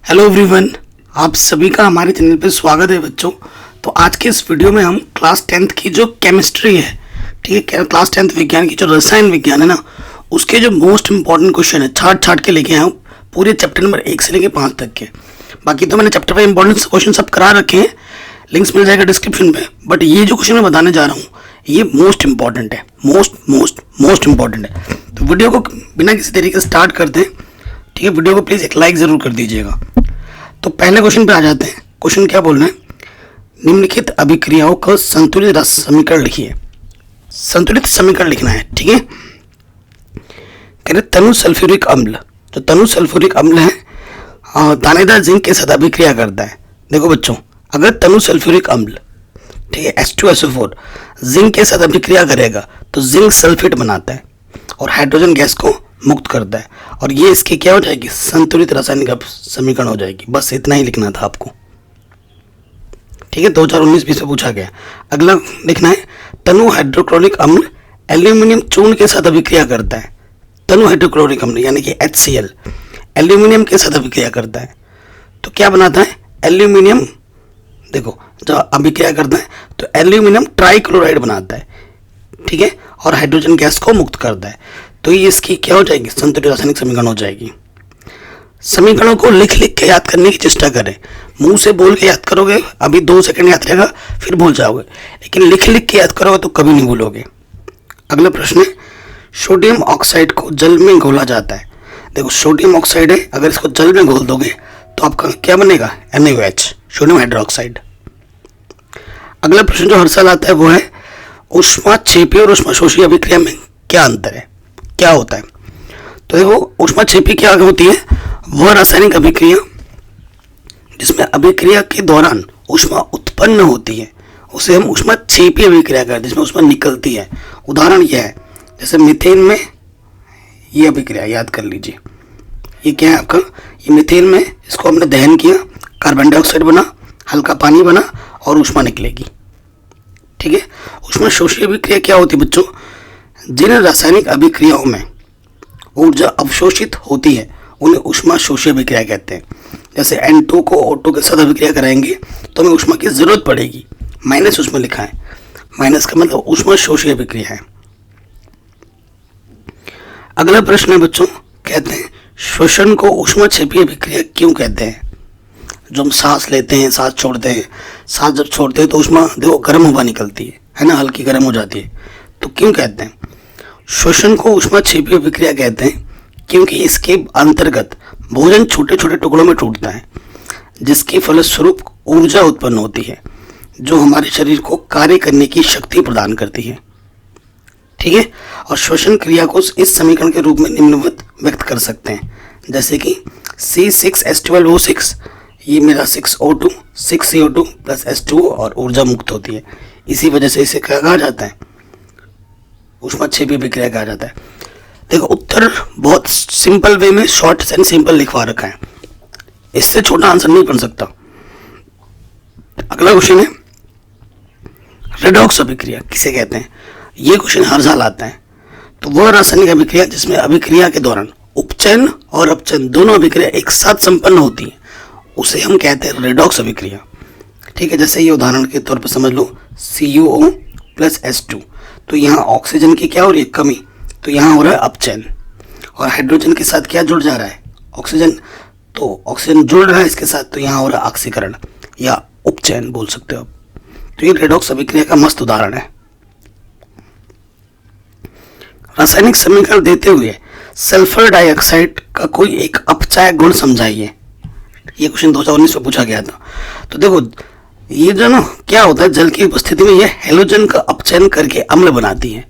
Hello everyone, आप सभी का हमारे चैनल पे स्वागत है बच्चों। तो आज के इस वीडियो में हम क्लास 10th की जो केमिस्ट्री है, ठीक है, क्लास 10th विज्ञान की जो रसायन विज्ञान है ना, उसके जो मोस्ट इंपॉर्टेंट क्वेश्चन है छाट के लेके आया हूँ, पूरे चैप्टर नंबर 1 से लेके 5 तक के। बाकी तो मैंने चैप्टर वाइज इंपॉर्टेंट क्वेश्चन सब करा रखे हैं, लिंक्स मिल जाएगा डिस्क्रिप्शन में। बट ये जो क्वेश्चन मैं बताने जा रहा हूँ ये मोस्ट इंपॉर्टेंट है, मोस्ट इंपॉर्टेंट है। तो वीडियो को बिना किसी तरीके से स्टार्ट करते हैं, ठीक है। वीडियो को प्लीज़ एक लाइक ज़रूर कर दीजिएगा। तो पहले क्वेश्चन पे आ जाते हैं। क्वेश्चन क्या बोल रहे हैं, निम्नलिखित अभिक्रियाओं का संतुलित रस समीकरण लिखिए। संतुलित समीकरण लिखना है, ठीक है। कह रहे तनु सल्फ्यूरिक अम्ल, जो तनु सल्फ्यूरिक अम्ल है दानेदार जिंक के साथ अभिक्रिया करता है। देखो बच्चों, अगर तनु सल्फ्यूरिक अम्ल, ठीक है, H2SO4 जिंक के साथ अभिक्रिया करेगा तो जिंक सल्फेट बनाता है और हाइड्रोजन गैस को मुक्त करता है, और ये इसकी क्या हो जाएगी, संतुलित रासायनिक समीकरण हो जाएगी। बस इतना ही लिखना था आपको, ठीक है। 2019-20 में पूछा गया। अगला लिखना है तनु हाइड्रोक्लोरिक अम्ल एल्यूमिनियम चूर्ण के साथ अभिक्रिया करता है। तनु हाइड्रोक्लोरिक अम्ल यानी कि HCl एल्यूमिनियम के साथ अभिक्रिया करता है तो क्या बनाता है, एल्यूमिनियम, देखो जब अभिक्रिया करता है तो एल्यूमिनियम ट्राइक्लोराइड बनाता है, ठीक है, और हाइड्रोजन गैस को मुक्त करता है। तो ये इसकी क्या हो जाएगी, संतुलित रासायनिक समीकरण हो जाएगी। समीकरणों को लिख के याद करने की चेष्टा करें। मुंह से बोल के याद करोगे अभी 2 सेकंड याद रहेगा, फिर भूल जाओगे, लेकिन लिख के याद करोगे तो कभी नहीं भूलोगे। अगला प्रश्न है, सोडियम ऑक्साइड को जल में घोला जाता है। देखो सोडियम ऑक्साइड है, अगर इसको जल में घोल दोगे तो आपका क्या बनेगा, NaOH, सोडियम हाइड्रोक्साइड। अगला प्रश्न जो हर साल आता है वो है ऊष्माक्षेपी और ऊष्माशोषी अभिक्रिया में क्या अंतर है, क्या होता है। तो देखो ऊष्माक्षेपी क्या होती है, वह रासायनिक अभिक्रिया जिसमें अभिक्रिया के दौरान ऊष्मा उत्पन्न होती है उसे हम ऊष्माक्षेपी अभिक्रिया कहते हैं, जिसमें ऊष्मा निकलती है। उदाहरण यह है, जैसे मीथेन में ये अभिक्रिया याद कर लीजिए, ये क्या है आपका, ये मीथेन में इसको हमने दहन किया, कार्बन डाइऑक्साइड बना, हल्का पानी बना और ऊष्मा निकलेगी, ठीक है। ऊष्माशोषी अभिक्रिया क्या होती है बच्चों, जिन रासायनिक अभिक्रियाओं में ऊर्जा अवशोषित होती है उन्हें ऊष्माशोषी अभिक्रिया कहते हैं। जैसे N2 को O2 के साथ अभिक्रिया कराएंगे तो हमें ऊष्मा की जरूरत पड़ेगी, माइनस उसमें लिखा है, माइनस का मतलब ऊष्माशोषी अभिक्रिया है। अगला प्रश्न है बच्चों, कहते हैं श्वसन को ऊष्माक्षेपी अभिक्रिया क्यों कहते हैं। जो हम सांस लेते हैं, सांस छोड़ते हैं, सांस जब छोड़ते हैं तो ऊष्मा देखो गर्म हवा निकलती है ना, हल्की गर्म हो जाती है। तो क्यों कहते हैं श्वसन को ऊष्माक्षेपी अभिक्रिया कहते हैं, क्योंकि इसके अंतर्गत भोजन छोटे छोटे टुकड़ों में टूटता है, जिसके फलस्वरूप ऊर्जा उत्पन्न होती है जो हमारे शरीर को कार्य करने की शक्ति प्रदान करती है, ठीक है। और श्वसन क्रिया को इस समीकरण के रूप में निम्नवत व्यक्त कर सकते हैं, जैसे कि C6H12O6, ये मेरा 6O2 6CO2 प्लस H2O और ऊर्जा मुक्त होती है। इसी वजह से इसे क्या कहा जाता है, ऊष्माक्षेपी अभिक्रिया कहा जाता है। देखो उत्तर बहुत सिंपल वे में शॉर्ट एंड सिंपल लिखवा रखा है, इससे छोटा आंसर नहीं बन सकता। अगला क्वेश्चन है रेडॉक्स अभिक्रिया किसे कहते हैं। ये क्वेश्चन हर साल आता है। तो वह रासायनिक अभिक्रिया जिसमें अभिक्रिया के दौरान उपचयन और अपचयन दोनों अभिक्रिया एक साथ संपन्न होती है उसे हम कहते हैं रेडॉक्स अभिक्रिया, ठीक है। जैसे ये उदाहरण के तौर पर समझ लो CuO प्लस H2, तो यहाँ ऑक्सीजन की क्या हो रही है, कमी, तो यहाँ हो रहा है अपचयन, और हाइड्रोजन के साथ क्या जुड़ जा रहा है, ऑक्सीजन, तो ऑक्सीजन जुड़ रहा है इसके साथ, तो यहाँ हो रहा है ऑक्सीकरण या उपचयन बोल सकते हो आप। तो ये रेडॉक्स अभिक्रिया का मस्त उदाहरण है। रासायनिक समीकरण देते हुए सल्फर डाइऑक्साइड का कोई एक अपचायक गुण समझाइए। ये क्वेश्चन 2019 में पूछा गया था। तो देखो ये जो ना क्या होता है, जल की उपस्थिति में ये हेलोजन का अपचयन करके अम्ल बनाती है।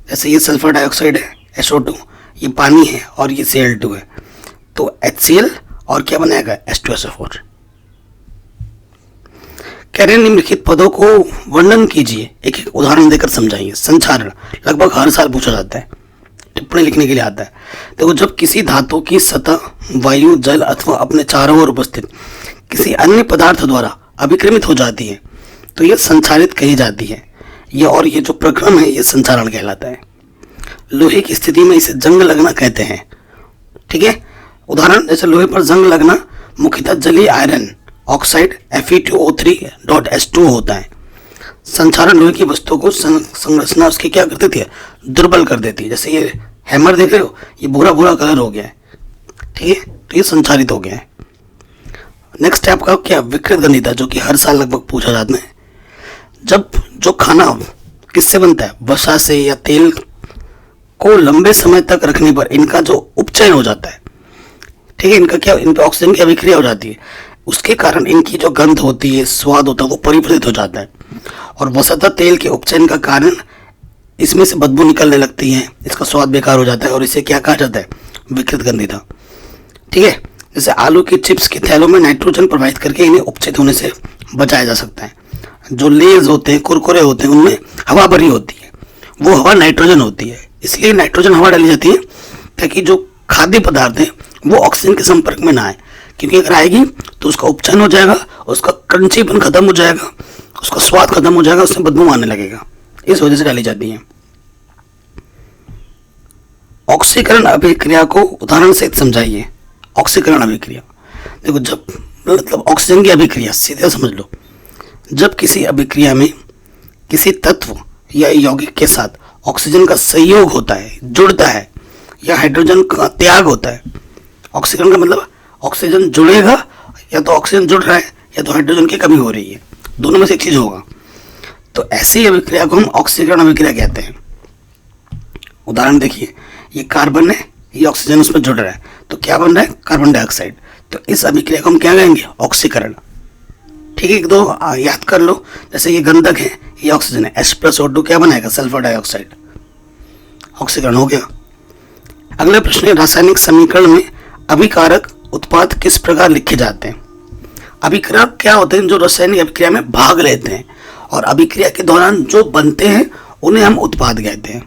जैसे ये सल्फर डाइऑक्साइड है SO2, ये पानी है और ये Cl2 है, तो HCl और क्या बनाएगा H2SO4। कह रहे निम्नलिखित पदों को वर्णन कीजिए, एक एक उदाहरण देकर समझाइए। संचारण लगभग हर साल पूछा जाता है, टिप्पणी लिखने के लिए आता है। देखो जब किसी धातु की सतह वायु, जल अथवा अपने चारों ओर उपस्थित किसी अन्य पदार्थ द्वारा अभिक्रमित हो जाती है तो यह संचारित कही जाती है। और ये जो प्रक्रम है ये संचारण कहलाता है। लोहे की स्थिति में इसे जंग लगना कहते हैं, ठीक है। उदाहरण जैसे लोहे पर जंग लगना मुख्यतः जलीय आयरन ऑक्साइड Fe2O3.H2 होता है। संचारण लोहे की वस्तुओं को संरचना उसकी क्या कर देती है, दुर्बल कर देती है। जैसे ये हैमर देख रहे हो, ये भूरा भूरा कलर हो गया है, ठीक है, तो ये संचारित हो गया है। नेक्स्ट है आपका क्या, विकृत गंधिता, जो कि हर साल लगभग पूछा जाता है। जब जो खाना किससे बनता है, वसा से या तेल को लंबे समय तक रखने पर इनका जो उपचयन हो जाता है, ठीक है, इनका क्या, इन पर ऑक्सीजन की अभिक्रिया हो जाती है, उसके कारण इनकी जो गंध होती है, स्वाद होता है, वो परिवर्तित हो जाता है। और वसतः तेल के उपचयन का कारण इसमें से बदबू निकलने लगती है, इसका स्वाद बेकार हो जाता है और इसे क्या कहा जाता है, विकृत गंधिता, ठीक है। जैसे आलू की चिप्स के थैलों में नाइट्रोजन प्रवाहित करके इन्हें उपचयित होने से बचाया जा सकता है। जो लेज होते हैं, कुरकुरे होते हैं, उनमें हवा भरी होती है, वो हवा नाइट्रोजन होती है, इसलिए नाइट्रोजन हवा डाली जाती है ताकि जो खाद्य पदार्थ है वो ऑक्सीजन के संपर्क में ना आए, क्योंकि अगर आएगी तो उसका उपचयन हो जाएगा, उसका क्रंचीपन खत्म हो जाएगा, उसका स्वाद खत्म हो जाएगा, उससे बदबू आने लगेगा, इस वजह से डाली जाती है। ऑक्सीकरण अभिक्रिया को उदाहरण सहित समझाइए। ऑक्सीकरण अभिक्रिया, देखो, जब मतलब ऑक्सीजन की अभिक्रिया सीधे समझ लो, जब किसी अभिक्रिया में किसी तत्व या यौगिक के साथ ऑक्सीजन का संयोग होता है, जुड़ता है, या हाइड्रोजन का त्याग होता है। ऑक्सीकरण का मतलब ऑक्सीजन जुड़ेगा, या तो ऑक्सीजन जुड़ रहा है या तो हाइड्रोजन की कमी हो रही है, दोनों में से एक चीज होगा। तो ऐसी अभिक्रिया को हम ऑक्सीकरण अभिक्रिया कहते हैं। उदाहरण देखिए, ये कार्बन है, ये ऑक्सीजन उसमें जुड़ रहा है, तो क्या बन रहा है, कार्बन डाइऑक्साइड। तो इस अभिक्रिया को हम क्या कहेंगे, ऑक्सीकरण, ठीक है। एक दो याद कर लो, जैसे ये गंधक है, ये ऑक्सीजन है, H+O2 क्या बनाएगा, सल्फर डाइऑक्साइड, ऑक्सीकरण हो गया। अगला प्रश्न है, रासायनिक समीकरण में अभिकारक उत्पाद किस प्रकार लिखे जाते हैं। अभिकारक क्या होते हैं, जो रासायनिक अभिक्रिया में भाग लेते हैं और अभिक्रिया के दौरान जो बनते हैं उन्हें हम उत्पाद कहते हैं।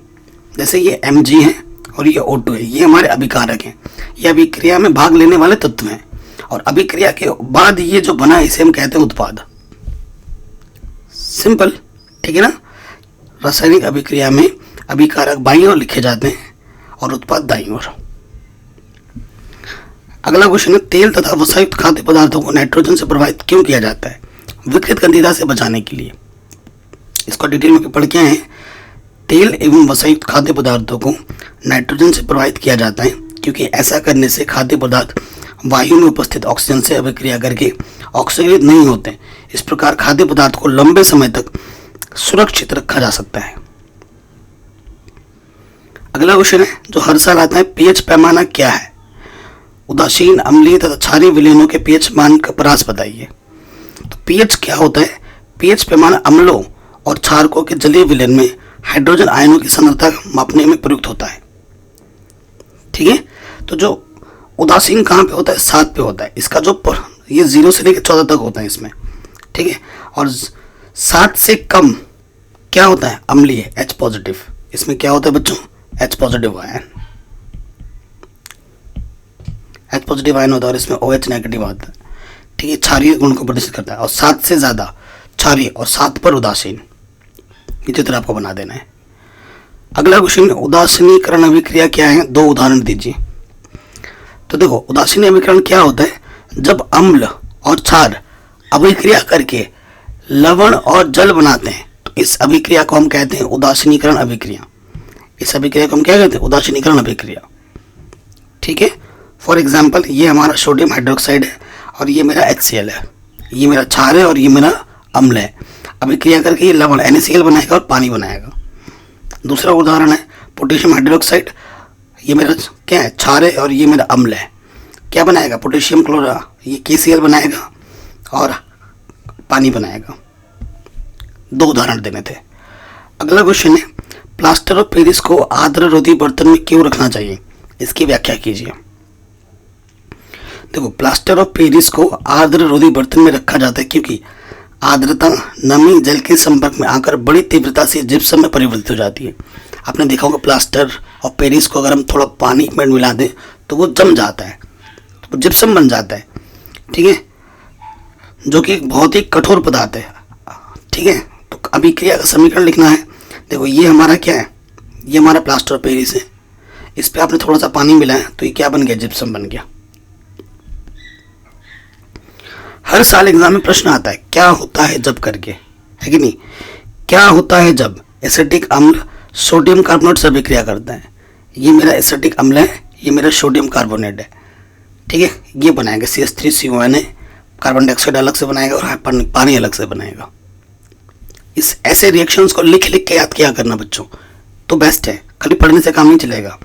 जैसे ये Mg है और ये O2 है, ये हमारे अभिकारक हैं, ये अभिक्रिया में भाग लेने वाले तत्व हैं, और अभिक्रिया के बाद ये जो बना इसे हम कहते हैं उत्पाद। सिंपल, ठीक है ना। रासायनिक अभिक्रिया में अभिकारक बाईं ओर लिखे जाते हैं और उत्पाद दाईं ओर। अगला क्वेश्चन है, तेल तथा वसायुक्त खाद्य पदार्थों को नाइट्रोजन से प्रभावित क्यों किया जाता है, विकृत गंधिता से बचाने के लिए। इसको डिटेल में पढ़ के आए हैं। तेल एवं वसायुक्त खाद्य पदार्थों को नाइट्रोजन से प्रभावित किया जाता है क्योंकि ऐसा करने से खाद्य पदार्थ वायु में उपस्थित ऑक्सीजन से अभिक्रिया करके ऑक्सीकृत नहीं होते। इस प्रकार खाद्य पदार्थ को लंबे समय तक सुरक्षित रखा जा सकता है। अगला क्वेश्चन है जो हर साल आता है, पीएच पैमाना क्या है। उदासीन, अम्लीय तथा क्षारीय विलयनों के पीएच मान का परास बताइए। तो पीएच क्या होता है, पीएच पैमाना अम्लों और क्षारकों के जलीय विलयन में हाइड्रोजन आयनों की सांद्रता मापने में प्रयुक्त होता है। ठीक है, तो जो उदासीन कहाँ पे होता है, 7 पे होता है। इसका जो ये 0 से लेकर 14 तक होता है इसमें, ठीक है। और 7 से कम क्या होता है, अम्लीय, H पॉजिटिव। इसमें क्या होता है बच्चों, H positive ion, H positive ion होता है और इसमें OH नेगेटिव आता है, ठीक है। क्षारीय गुण को प्रदर्शित करता है। और 7 से ज़्यादा क्षारीय और 7 पर उदासीन, ये चित्र आपको बना देना है। अगला क्वेश्चन, उदासीनीकरण अभिक्रिया क्या है, 2 उदाहरण दीजिए। तो देखो, उदासीन अभिकरण क्या होता है, जब अम्ल और क्षार अभिक्रिया करके लवण और जल बनाते हैं तो इस अभिक्रिया को हम कहते हैं उदासीनीकरण अभिक्रिया। इस अभिक्रिया को हम क्या कहते हैं, उदासीनीकरण अभिक्रिया, ठीक है। फॉर एग्जाम्पल, ये हमारा सोडियम हाइड्रोक्साइड है और ये मेरा HCl है, ये मेरा क्षार है और ये मेरा अम्ल है। अभिक्रिया करके ये लवण NaCl बनाएगा और पानी बनाएगा। दूसरा उदाहरण है पोटेशियम हाइड्रोक्साइड, ये मेरा क्या है, क्षार है और ये मेरा अम्ल है, क्या बनाएगा, पोटेशियम क्लोरा, ये KCl बनाएगा और पानी बनाएगा। 2 उदाहरण देने थे। अगला क्वेश्चन है, प्लास्टर ऑफ पेरिस को आर्द्र रोधी बर्तन में क्यों रखना चाहिए, इसकी व्याख्या कीजिए। देखो, प्लास्टर ऑफ पेरिस को आर्द्र रोधी बर्तन में रखा जाता है क्योंकि आर्द्रता नमी जल के संपर्क में आकर बड़ी तीव्रता से जिप्सम में परिवर्तित हो जाती है। आपने देखा होगा प्लास्टर और पेरिस को अगर हम थोड़ा पानी में मिला दें तो वो जम जाता है, तो जिप्सम बन जाता है, ठीक है, जो कि बहुत ही कठोर पदार्थ है, ठीक है। तो अभिक्रिया का समीकरण लिखना है। देखो, ये हमारा क्या है, ये हमारा प्लास्टर ऑफ पेरिस है, इस पर आपने थोड़ा सा पानी मिलाया तो ये क्या बन गया, जिप्सम बन गया। हर साल एग्जाम में प्रश्न आता है क्या होता है जब करके, है कि नहीं। क्या होता है जब एसिटिक अम्ल सोडियम कार्बोनेट से अभिक्रिया करता है। ये मेरा एसिटिक अम्ल है, ये मेरा सोडियम कार्बोनेट है, ठीक है। ये बनाएगा CH3CONA, कार्बन डाइऑक्साइड अलग से बनाएगा और पानी अलग से बनाएगा। इस ऐसे रिएक्शंस को लिख लिख के याद किया करना बच्चों, तो बेस्ट है, खाली पढ़ने से काम नहीं चलेगा।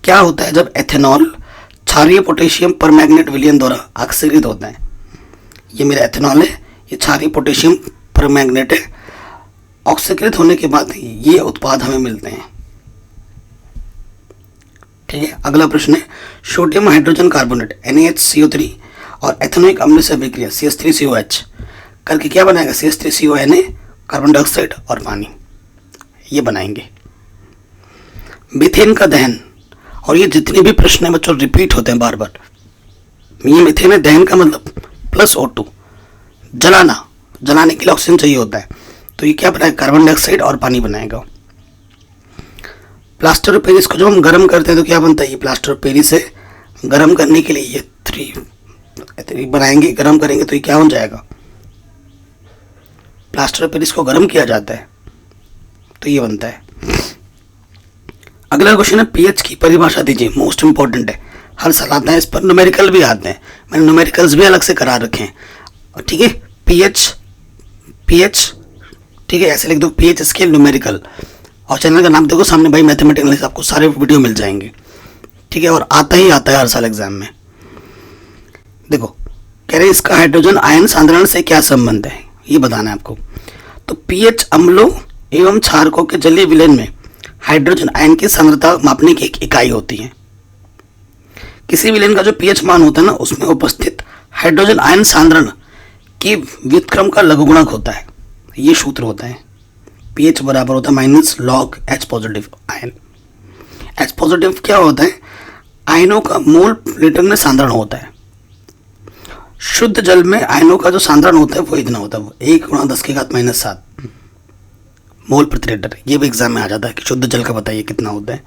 क्या होता है जब एथेनॉल क्षारीय पोटेशियम परमैंगनेट विलयन द्वारा ऑक्सीकृत होता है। ये मेरा एथेनॉल है, ये क्षारीय पोटेशियम परमैंगनेट है। ऑक्सीकृत होने के बाद ये उत्पाद हमें मिलते हैं, ठीक है। अगला प्रश्न है सोडियम हाइड्रोजन कार्बोनेट NaHCO3 और एथेनोइक अम्ल से अभिक्रिया CH3COH करके क्या बनाएगा, CH3CONA, कार्बन डाइऑक्साइड और पानी, ये बनाएंगे। मीथेन का दहन, और ये जितने भी प्रश्न है बच्चों रिपीट होते हैं बार बार। ये मीथेन है, दहन का मतलब +O2, जलाने के लिए ऑक्सीजन चाहिए होता है, तो ये क्या बनाएगा, कार्बन डाइऑक्साइड और पानी बनाएगा। प्लास्टर ऑफ पेरिस को जब हम गर्म करते हैं तो क्या बनता है, ये प्लास्टर ऑफ पेरिस से गर्म करने के लिए ये 3 बनाएंगे, गर्म करेंगे तो ये क्या हो जाएगा, प्लास्टर ऑफ पेरिस को गर्म किया जाता है तो ये बनता है। अगला क्वेश्चन है पीएच की परिभाषा दीजिए, मोस्ट इंपॉर्टेंट है, हर साल आता है, इस पर न्यूमेरिकल भी आते हैं, मैंने न्यूमेरिकल्स भी अलग से करा रखे हैं, ठीक है। पीएच ठीक है, ऐसे लिख दो पीएच स्केल न्यूमेरिकल, और चैनल का नाम देखो सामने भाई मैथमेटिक्स, आपको सारे वीडियो मिल जाएंगे, ठीक है। और आता ही आता है हर साल एग्जाम में। देखो कह रहे इसका हाइड्रोजन आयन सांद्रण से क्या संबंध है, ये बताना है आपको। तो पीएच अम्लों एवं क्षारकों के जलीय विलयन में हाइड्रोजन आयन की सांद्रता मापने की एक इकाई होती है। किसी विलयन का जो पीएच मान होता है ना, उसमें उपस्थित हाइड्रोजन आयन सांद्रण की व्युत्क्रम का लघुगुणक होता है, ये सूत्र होता है। पीएच बराबर होता है -log H positive ion. H positive क्या होता है, आयनों का मोल लीटर में सांद्रण होता है। शुद्ध जल में आयनों का जो सांद्रण होता है वो इतना होता है, 1 × 10⁻⁷ मोल प्रति लीटर। ये भी एग्जाम में आ जाता है कि शुद्ध जल का बताइए कितना होता है,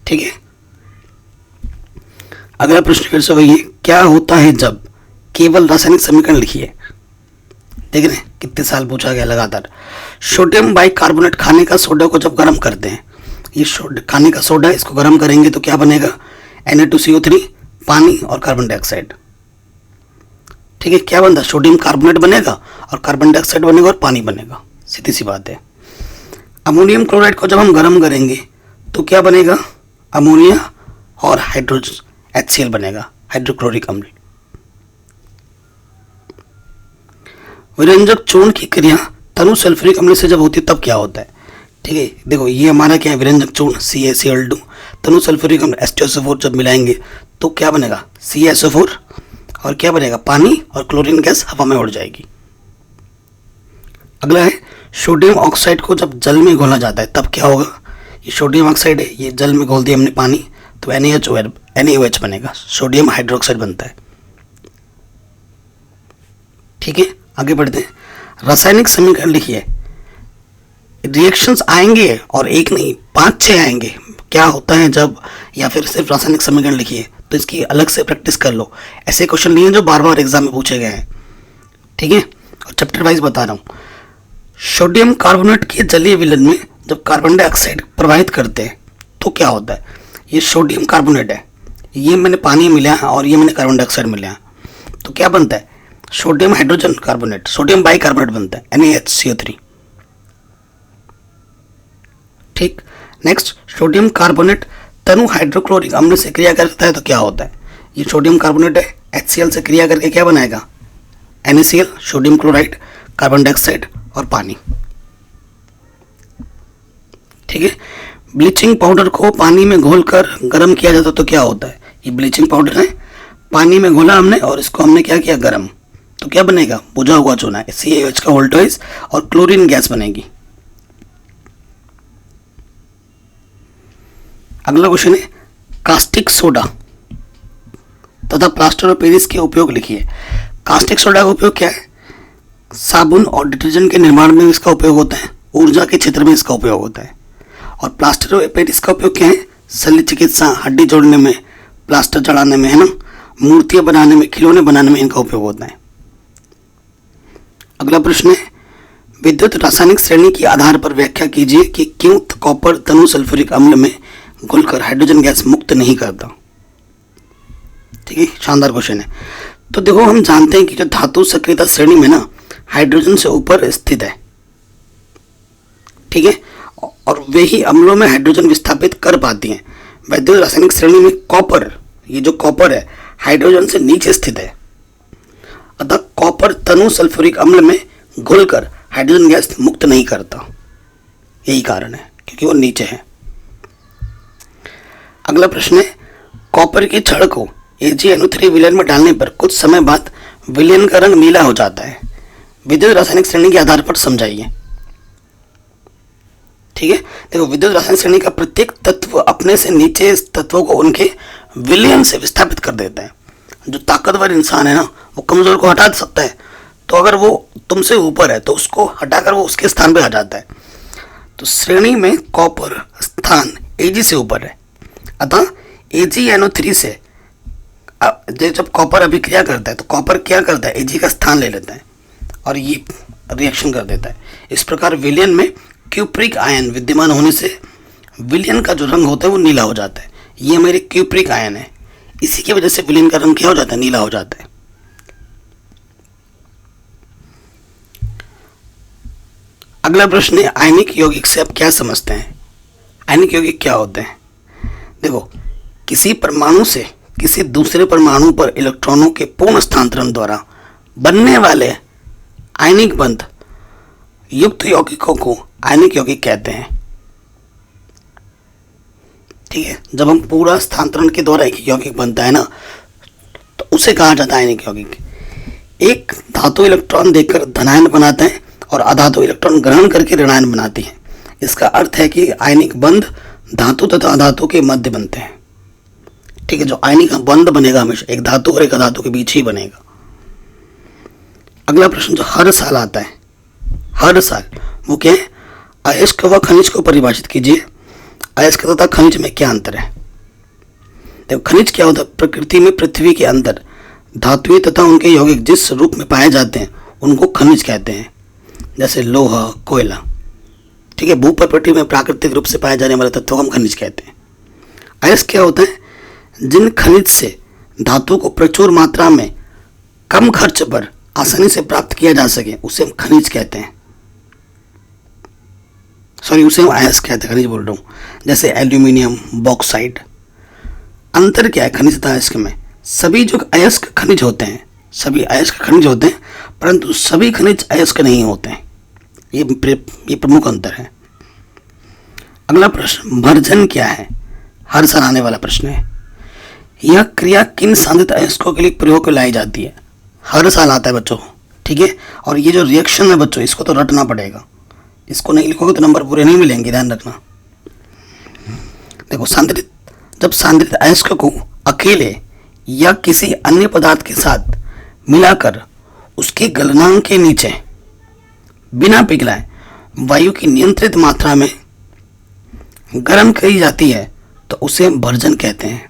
ठीक है। अगला प्रश्न फिर से वही है, क्या होता है जब केवल रासायनिक समीकरण लिखिए। देख रहे हैं कितने साल पूछा गया लगातार। सोडियम बाइकार्बोनेट खाने का सोडा को जब गर्म करते हैं, ये खाने का सोडा, इसको गर्म करेंगे तो क्या बनेगा, Na2CO3, पानी और कार्बन डाइऑक्साइड, ठीक है। क्या बनता है, सोडियम कार्बोनेट बनेगा और कार्बन डाइऑक्साइड बनेगा और पानी बनेगा, सीधी सी बात है। अमोनियम क्लोराइड को जब हम गर्म करेंगे तो क्या बनेगा, अमोनिया और हाइड्रोजन HCl बनेगा, हाइड्रोक्लोरिक अम्ल। विरंजक चूर्ण की क्रिया तनु सल्फ्यूरिक अम्ल से जब होती है तब क्या होता है, ठीक है। देखो ये हमारा क्या है, विरंजक चूर्ण CaCl2, तनु सल्फ्यूरिक अम्ल H2SO4 जब मिलाएंगे तो क्या बनेगा, CaSO4, और क्या बनेगा, पानी और क्लोरीन गैस हवा में उड़ जाएगी। अगला है सोडियम ऑक्साइड को जब जल में घोला जाता है तब क्या होगा, ये सोडियम ऑक्साइड है, ये जल में घोल दिया हमने पानी तो NaOH बनेगा, सोडियम हाइड्रोक्साइड बनता है, ठीक है। आगे बढ़ते हैं, रासायनिक समीकरण लिखिए। रिएक्शंस आएंगे और एक नहीं 5-6 आएंगे, क्या होता है जब, या फिर सिर्फ रासायनिक समीकरण लिखिए, तो इसकी अलग से प्रैक्टिस कर लो। ऐसे क्वेश्चन नहीं है जो बार बार एग्जाम में पूछे गए हैं, ठीक है। और चैप्टर वाइज बता रहा हूँ। सोडियम कार्बोनेट के जलीय विलयन में जब कार्बन डाइऑक्साइड प्रवाहित करते हैं तो क्या होता है, ये सोडियम कार्बोनेट है, ये मैंने पानी मिला है और ये मैंने कार्बन डाइऑक्साइड मिला है, तो क्या बनता है, sodium hydrogen carbonate, sodium bicarbonate बनता है NaHCO3, ठीक। नेक्स्ट, सोडियम कार्बोनेट तनु हाइड्रोक्लोरिक अम्ल से क्रिया करता है तो क्या होता है, ये सोडियम कार्बोनेट है, HCl से क्रिया करके क्या बनाएगा, NaCl, sodium chloride, carbon dioxide और पानी, ठीक है। ब्लीचिंग पाउडर को पानी में घोलकर गर्म किया जाता तो क्या होता है, ये ब्लीचिंग पाउडर है, पानी में घोला हमने और इसको हमने क्या किया, गर्म, तो क्या बनेगा, बुझा हुआ चूना, CaOH का वोल्टेज और क्लोरीन गैस बनेगी। अगला क्वेश्चन है कास्टिक सोडा तथा प्लास्टर ऑफ पेरिस के उपयोग लिखिए। कास्टिक सोडा का उपयोग क्या है, साबुन और डिटर्जेंट के निर्माण में इसका उपयोग होता है, ऊर्जा के क्षेत्र में इसका उपयोग होता है। और प्लास्टर ऑफ पेरिस का उपयोग क्या है, शल्य चिकित्सा, हड्डी जोड़ने में, प्लास्टर चढ़ाने में, है ना, मूर्तियां बनाने में, खिलौने बनाने में इनका उपयोग होता है। अगला प्रश्न है, विद्युत रासायनिक श्रेणी के आधार पर व्याख्या कीजिए कि क्यों कॉपर तनु सल्फ्यूरिक अम्ल में घुलकर हाइड्रोजन गैस मुक्त नहीं करता। ठीक है, शानदार क्वेश्चन है। तो देखो, हम जानते हैं कि जो धातु सक्रियता श्रेणी में ना हाइड्रोजन से ऊपर स्थित है, ठीक है, और वे ही अम्लों में हाइड्रोजन विस्थापित कर पाती हैं। विद्युत रासायनिक श्रेणी में कॉपर, ये जो कॉपर है, हाइड्रोजन से नीचे स्थित है, अतः कॉपर तनु सल्फ्यूरिक अम्ल में घुलकर हाइड्रोजन गैस मुक्त नहीं करता। यही कारण है, क्योंकि वो नीचे है। अगला प्रश्न है, कॉपर के छड़ को AgNO3 विलयन में डालने पर कुछ समय बाद विलयन का रंग नीला हो जाता है। विद्युत रासायनिक श्रेणी के आधार पर समझाइए। ठीक है, देखो, विद्युत रासायनिक श्रेणी का प्रत्येक तत्व अपने से नीचे तत्वों को उनके विलयन से विस्थापित कर देता है। जो ताकतवर इंसान है ना, वो कमजोर को हटा सकता है, तो अगर वो तुमसे ऊपर है तो उसको हटाकर वो उसके स्थान पे आ जाता है। तो श्रेणी में कॉपर स्थान Ag से ऊपर है, अतः AgNO3 से जब कॉपर अभिक्रिया करता है तो कॉपर क्या करता है, Ag का स्थान ले लेता है और ये रिएक्शन कर देता है। इस प्रकार विलयन में क्यूप्रिक आयन विद्यमान होने से विलयन का जो रंग होता है वो नीला हो जाता है। ये हमारे क्यूप्रिक आयन है, इसी की वजह से विलयन का रंग क्या हो जाता है, नीला हो जाता है। अगला प्रश्न है, आयनिक यौगिक से आप क्या समझते हैं? आयनिक यौगिक क्या होते हैं? देखो, किसी परमाणु से किसी दूसरे परमाणु पर इलेक्ट्रॉनों के पूर्ण स्थानांतरण द्वारा बनने वाले आयनिक बंध युक्त यौगिकों को आयनिक यौगिक कहते हैं। ठीक है, जब हम पूरा स्थानांतरण के द्वारा एक यौगिक बनता है ना, तो उसे कहा जाता है आयनिक यौगिक। एक धातु इलेक्ट्रॉन देकर धनायन बनाते हैं और अधातु इलेक्ट्रॉन ग्रहण करके ऋणायन बनाती है। इसका अर्थ है कि आयनिक बंध धातु तथा अधातु के मध्य बनते हैं। ठीक है, जो आयनिक बंध बनेगा हमेशा एक धातु और एक अधातु के बीच ही बनेगा। अगला प्रश्न जो हर साल आता है, हर साल, वो क्या है? अयस्क व खनिज को परिभाषित कीजिए। अयस्क तथा खनिज में क्या अंतर है? देखो, खनिज क्या होता है? प्रकृति में पृथ्वी के अंदर धातुएं तथा उनके यौगिक जिस रूप में पाए जाते हैं उनको खनिज कहते हैं, जैसे लोहा, कोयला। ठीक है, भूप्रकृति में प्राकृतिक रूप से पाए जाने वाले तत्वों को हम खनिज कहते हैं। अयस्क क्या होता है? जिन खनिज से धातु को प्रचुर मात्रा में कम खर्च पर आसानी से प्राप्त किया जा सके उसे हम खनिज कहते हैं। सॉरी, उसे हम अयस्क कहते हैं, खनिज बोल रहा हूँ। जैसे एल्यूमिनियम, बॉक्साइट। अंतर क्या है खनिज तथा अयस्क में? सभी जो अयस्क खनिज होते हैं, सभी अयस्क खनिज होते हैं, परंतु सभी खनिज अयस्क नहीं होते हैं। ये प्रमुख अंतर है। अगला प्रश्न, भर्जन क्या है? हर साल आने वाला प्रश्न है। यह क्रिया किन सांद्रित अयस्कों के लिए प्रयोग में लाई जाती है? हर साल आता है बच्चों। ठीक है, और ये जो रिएक्शन है बच्चों, इसको तो रटना पड़ेगा। इसको नहीं लिखोगे तो नंबर पूरे नहीं मिलेंगे, ध्यान रखना। देखो, जब सांद्रित अयस्क को अकेले या किसी अन्य पदार्थ के साथ मिलाकर उसके गलनांक के नीचे बिना पिघलाए वायु की नियंत्रित मात्रा में गर्म की जाती है तो उसे हम भर्जन कहते हैं।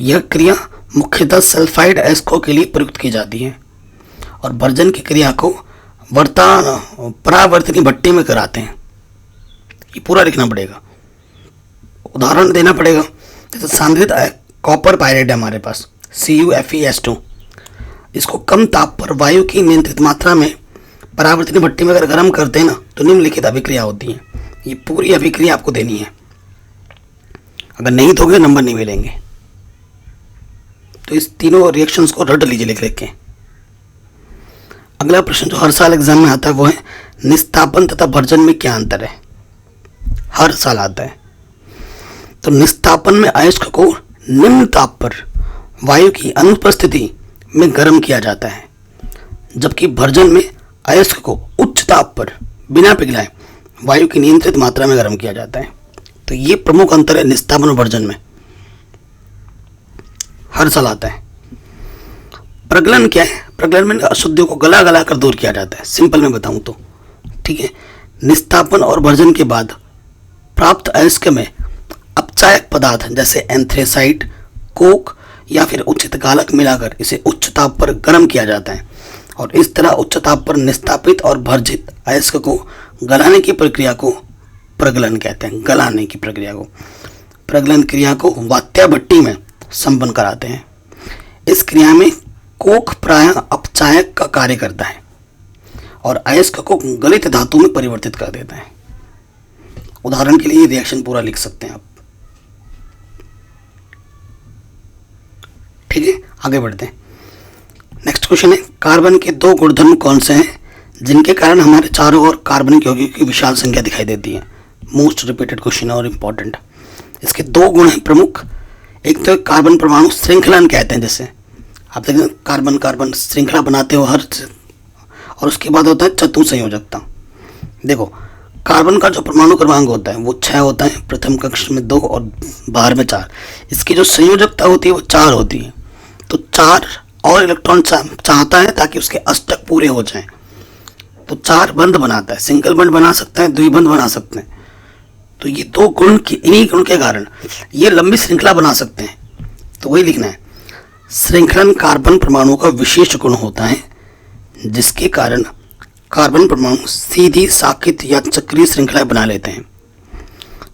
यह क्रिया मुख्यतः सल्फाइड अयस्कों के लिए प्रयुक्त की जाती है और भर्जन की क्रिया को परावर्तनी भट्टी में कराते हैं। ये पूरा लिखना पड़ेगा, उदाहरण देना पड़ेगा। जैसे सांद्रित कॉपर पायरेट है हमारे पास, CuFeS2। इसको कम ताप पर वायु की नियंत्रित मात्रा में परावर्तनी भट्टी में अगर गर्म करते हैं ना तो निम्नलिखित अभिक्रिया होती है। ये पूरी अभिक्रिया आपको देनी है, अगर नहीं दोगे नंबर नहीं मिलेंगे। तो इस तीनों रिएक्शंस को रट लीजिए लिख के। अगला प्रश्न जो हर साल एग्जाम में आता है वो है, निस्तापन तथा भर्जन में क्या अंतर है? हर साल आता है। तो निस्तापन में अयस्क को निम्न ताप पर वायु की अनुपस्थिति में गर्म किया जाता है, जबकि भर्जन में अयस्क को उच्च ताप पर बिना पिघलाए वायु की नियंत्रित मात्रा में गर्म किया जाता है। तो ये प्रमुख अंतर है निस्तापन और भर्जन में, हर साल आता है। प्रगलन क्या है? प्रगलन में अशुद्धियों को गला गला कर दूर किया जाता है, सिंपल में बताऊं तो। ठीक है, निस्तापन और भर्जन के बाद प्राप्त अयस्क में अपचायक पदार्थ जैसे एंथ्रेसाइट, कोक या फिर उचित गालक मिलाकर इसे उच्च ताप पर गर्म किया जाता है और इस तरह उच्च ताप पर निस्तापित और भर्जित अयस्क को गलाने की प्रक्रिया को प्रगलन कहते हैं। गलाने की प्रक्रिया को, प्रगलन क्रिया को वात्या भट्टी में संपन्न कराते हैं। इस क्रिया में कोक प्रायः अपचायक का कार्य करता है और अयस्क को गलित धातु में परिवर्तित कर देता है। उदाहरण के लिए रिएक्शन पूरा लिख सकते हैं आप। ठीक है, आगे बढ़ते हैं। नेक्स्ट क्वेश्चन है, कार्बन के दो गुणधर्म कौन से हैं जिनके कारण हमारे चारों ओर कार्बनिक यौगिकों की विशाल संख्या दिखाई देती है? मोस्ट रिपीटेड क्वेश्चन और इम्पोर्टेंट। इसके दो गुण हैं प्रमुख। एक तो कार्बन परमाणु श्रृंखलन कहते हैं, जैसे आप देखते हैं कार्बन कार्बन श्रृंखला बनाते हो हर, और उसके बाद होता है चतुसंयोजकता। देखो कार्बन का जो परमाणु क्रमांक होता है वो 6 होता है, प्रथम कक्ष में 2 और बाहर में 4। इसकी जो संयोजकता होती है वो 4 होती है। तो 4 और इलेक्ट्रॉन चाहता है ताकि उसके अष्टक पूरे हो जाएं। तो 4 बंध बनाता है, सिंगल बंध बना सकता है, द्विबंध बना सकते हैं। तो ये दो गुण की, इन्हीं गुण के कारण ये लंबी श्रृंखला बना सकते हैं। तो वही लिखना है, श्रृंखलन कार्बन परमाणु का विशेष गुण होता है जिसके कारण कार्बन परमाणु सीधी, साकित या चक्रीय श्रृंखला बना लेते हैं।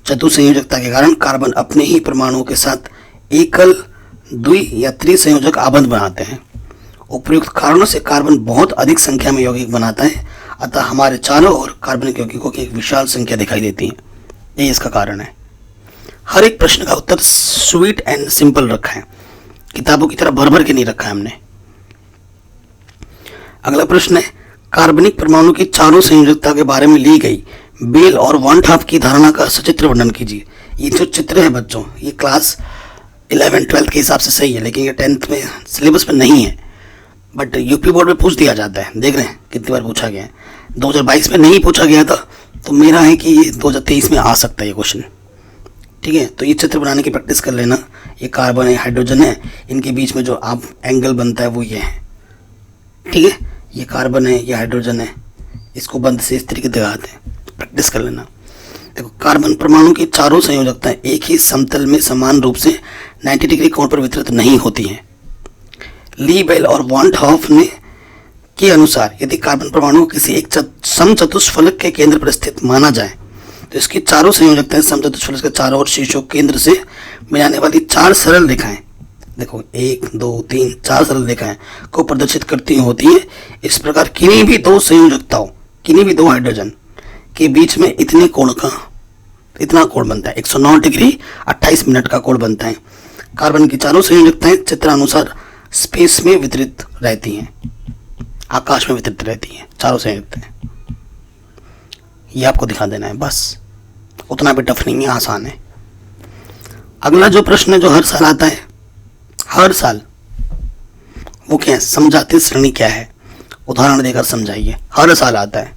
चतुसंयोजकता के कारण कार्बन अपने ही परमाणुओं के साथ एकल, द्वि या त्रिसंयोजक आबंध बनाते हैं। उपयुक्त कारणों से कार्बन बहुत अधिक संख्या में यौगिक बनाता है, अतः हमारे चारों ओर कार्बनिक यौगिकों की एक विशाल संख्या दिखाई देती है। ये इसका कारण है। हर एक प्रश्न का उत्तर स्वीट एंड सिंपल रखा है, किताबों की तरह भर भर के नहीं रखा है हमने। अगला प्रश्न है, कार्बनिक परमाणु की चारों संयोजकता के बारे में ली गई बेल और वन हाफ की धारणा का सचित्र वर्णन कीजिए। ये जो चित्र है बच्चों, ये क्लास 11-12 के हिसाब से सही है, लेकिन ये 10th में सिलेबस में नहीं है, बट यूपी बोर्ड में पूछ दिया जाता है। देख रहे हैं कितनी बार पूछा गया है। 2022 में नहीं पूछा गया था, तो मेरा है कि ये 2023 में आ सकता है ये क्वेश्चन। ठीक है, तो ये चित्र बनाने की प्रैक्टिस कर लेना। ये कार्बन है, हाइड्रोजन है, इनके बीच में जो आप एंगल बनता है वो ये है। ठीक है, ये कार्बन है, ये हाइड्रोजन है, इसको बंद से इस तरीके दिखाते हैं, प्रैक्टिस कर लेना। देखो कार्बन परमाणु की चारों संयोजकताएं एक ही समतल में समान रूप से 90 डिग्री कोण पर वितरित नहीं होती हैं। ली, बेल और वॉन हॉफ ने के अनुसार यदि कार्बन परमाणु किसी एक समचतुष्फलक के केंद्र पर स्थित माना जाए तो इसकी चारों संयोजकताएं समचतुष्फलक के चारों ओर शीर्षों केंद्र से मिलाने वाली 4 सरल रेखाएं, देखो 1, 2, 3, 4 सरल रेखाएं को प्रदर्शित करती होती है। इस प्रकार किन्हीं भी दो संयोजकताओं, किन्हीं भी दो हाइड्रोजन के बीच में इतने कोण का इतना कोण बनता है, 109 डिग्री 28 मिनट का कोण बनता है। कार्बन की चारों संयोजकताएं चित्रानुसार स्पेस में वितरित रहती हैं, आकाश में वितरित रहती हैं चारों संयोजकताएं। ये आपको दिखा देना है, बस उतना भी टफ नहीं है, आसान है। अगला जो प्रश्न है जो हर साल आता है, हर साल, वो क्या है? समझाती श्रेणी क्या है? उदाहरण देकर समझाइए। हर साल आता है।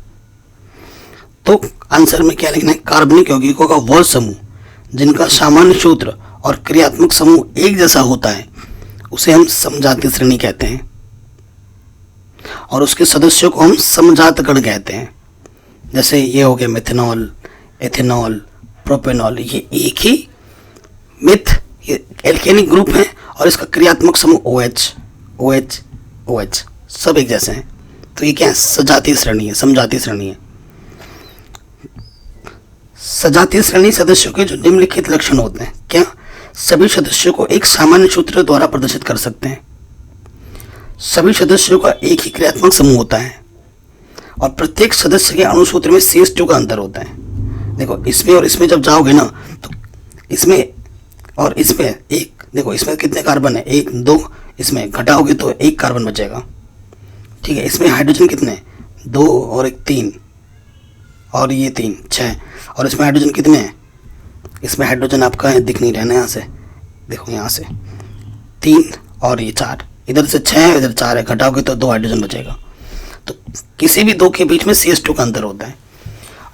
तो आंसर में क्या लिखना है? कार्बनिक यौगिकों का वह समूह जिनका सामान्य सूत्र और क्रियात्मक समूह एक जैसा होता है उसे हम समझाती श्रेणी कहते हैं, और उसके सदस्यों को हम समजात गण कहते हैं। जैसे ये हो गया मिथेनॉल, एथेनॉल, प्रोपेनॉल, ये एक ही मिथ, ये एल्केनिक ग्रुप है और इसका क्रियात्मक समूह OH, OH, OH सब एक जैसे हैं। तो ये क्या है? सजातीय श्रेणी है, समजातीय श्रेणी है। सजातीय श्रेणी सदस्यों के जो निम्नलिखित लक्षण होते हैं, क्या सभी सदस्यों को एक सामान्य सूत्र द्वारा प्रदर्शित कर सकते हैं, सभी सदस्यों का एक ही क्रियात्मक समूह होता है, और प्रत्येक सदस्य के अणुसूत्र में CH2 का अंतर होता है। देखो इसमें और इसमें जब जाओगे ना तो इसमें और इसमें एक, देखो इसमें कितने कार्बन है? 1, 2, इसमें घटाओगे तो 1 कार्बन बचेगा। ठीक है, इसमें हाइड्रोजन कितने? 2 और 1 3, और ये 3 6, और इसमें हाइड्रोजन कितने हैं? इसमें हाइड्रोजन आपका है, दिख नहीं रहा ना यहाँ से, देखो यहाँ से 3 और ये 4, इधर से 6 है, इधर 4 है, घटाओगे तो 2 हाइड्रोजन बचेगा। तो किसी भी दो के बीच में CH2 का अंतर होता है,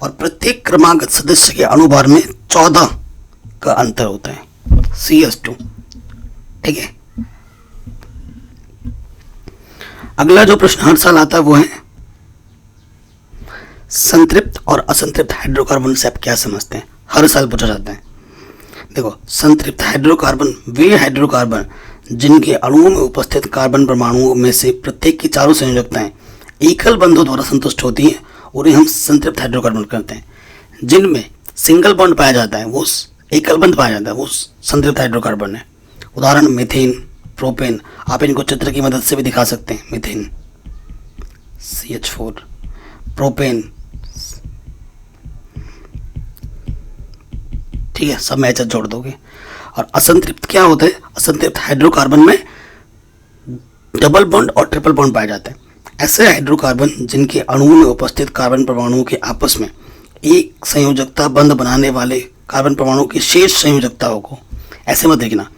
और प्रत्येक क्रमागत सदस्य के अणुभार में 14 का अंतर होता है, CH2। ठीक है, अगला जो प्रश्न हर साल आता है वो है संतृप्त और असंतृप्त हाइड्रोकार्बन से आप क्या समझते हैं? हर साल पूछा जाता है। देखो संतृप्त हाइड्रोकार्बन वे हाइड्रोकार्बन जिनके अणुओं में उपस्थित कार्बन परमाणुओं में से प्रत्येक की चारों संयोजकताएं एकल बंधों द्वारा संतुष्ट होती हैं, उन्हें हम संतृप्त हाइड्रोकार्बन कहते हैं। जिनमें सिंगल बॉन्ड पाया जाता है वो एकल बंध पाया जाता है वो संतृप्त हाइड्रोकार्बन है। उदाहरण मीथेन, प्रोपेन। आप इनको चित्र की मदद से भी दिखा सकते हैं। मीथेन CH4, प्रोपेन, ठीक है, सब में एच जोड़ दोगे। और असंतृप्त क्या होता है? असंतृप्त हाइड्रोकार्बन में डबल बॉन्ड और ट्रिपल बॉन्ड पाए जाते हैं। ऐसे हाइड्रोकार्बन जिनके अणुओं में उपस्थित कार्बन परमाणुओं के आपस में एक संयोजकता बंध बनाने वाले कार्बन परमाणुओं की शेष संयोजकताओं को, ऐसे मत लिखना,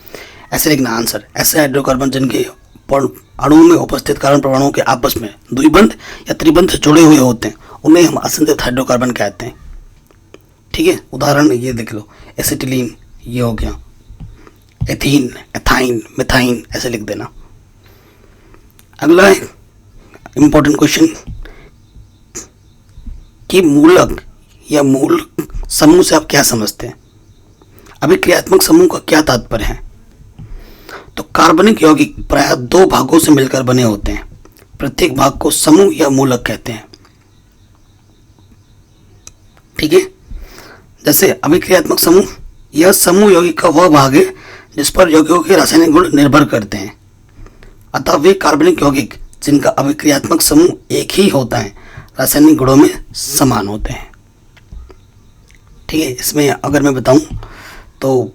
ऐसे लिखना आंसर। ऐसे हाइड्रोकार्बन जिनके अणुओं में उपस्थित कार्बन परमाणुओं के आपस में द्विबंध या त्रिबंध जुड़े हुए होते हैं, उन्हें हम असंतृप्त हाइड्रोकार्बन कहते हैं। ठीक है, उदाहरण ये देख लो, एसिटिलीन ये हो गया, एथीन, एथाइन, मिथाइन, ऐसे लिख देना। अगला है इंपॉर्टेंट क्वेश्चन कि मूलक या मूल समूह से आप क्या समझते हैं? अभिक्रियात्मक समूह का क्या तात्पर्य है? तो कार्बनिक यौगिक प्रायः दो भागों से मिलकर बने होते हैं। प्रत्येक भाग को समूह या मूलक कहते हैं। ठीक है, जैसे अभिक्रियात्मक समूह, यह समूह यौगिक का वह भाग है जिस पर यौगिकों के रासायनिक गुण निर्भर करते हैं। अतः वे कार्बनिक यौगिक जिनका अभिक्रियात्मक समूह एक ही होता है रासायनिक गुणों में समान होते हैं। ठीक है, इसमें अगर मैं बताऊं तो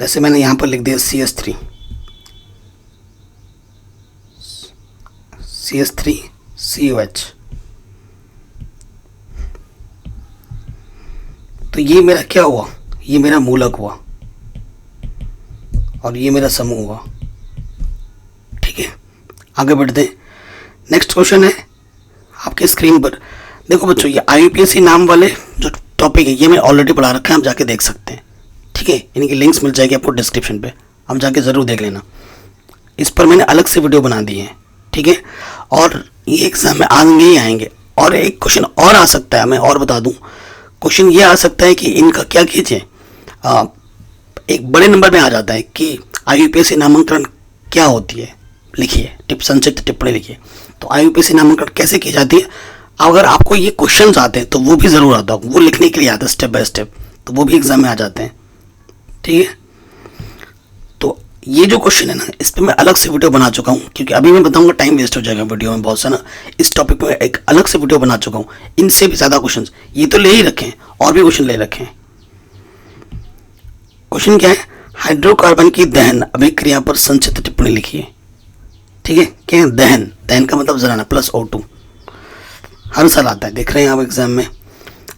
जैसे मैंने यहां पर लिख दिया CH3, CH3COH, तो ये मेरा क्या हुआ? ये मेरा मूलक हुआ और ये मेरा समूह हुआ। ठीक है, आगे बढ़ते हैं। नेक्स्ट क्वेश्चन है आपके स्क्रीन पर। देखो बच्चों, ये IUPAC नाम वाले जो टॉपिक है ये मैं ऑलरेडी पढ़ा रखा है, आप जाके देख सकते हैं। ठीक है, इनकी लिंक्स मिल जाएगी आपको डिस्क्रिप्शन पे, आप जाके ज़रूर देख लेना। इस पर मैंने अलग से वीडियो बना दी है। ठीक है, और ये एग्जाम में आएंगे ही आएंगे। और एक क्वेश्चन और आ सकता है, मैं और बता दूं, क्वेश्चन ये आ सकता है कि इनका क्या कीजिए, एक बड़े नंबर में आ जाता है कि IUPAC नामांकन क्या होती है, लिखिए, संक्षिप्त टिप्पणी लिखिए। तो IUPAC नामांकन कैसे की जाती है, अगर आपको ये क्वेश्चन आते हैं तो वो भी ज़रूर आता है, वो लिखने के लिए आता है स्टेप बाय स्टेप, तो वो भी एग्जाम में आ जाते हैं। ठीक है, तो ये जो क्वेश्चन है ना, इस पर मैं अलग से वीडियो बना चुका हूँ, क्योंकि अभी मैं बताऊंगा टाइम वेस्ट हो जाएगा वीडियो में बहुत सा ना। इस टॉपिक पे एक अलग से वीडियो बना चुका हूँ, इनसे भी ज़्यादा क्वेश्चन ये तो ले ही रखे हैं, और भी क्वेश्चन ले रखे हैं। क्वेश्चन क्या है? हाइड्रोकार्बन की दहन अभिक्रिया पर संक्षिप्त टिप्पणी लिखिए। ठीक है, क्या है दहन? दहन का मतलब जलाना, +O2, हर साल आता है, देख रहे हैं आप एग्जाम में।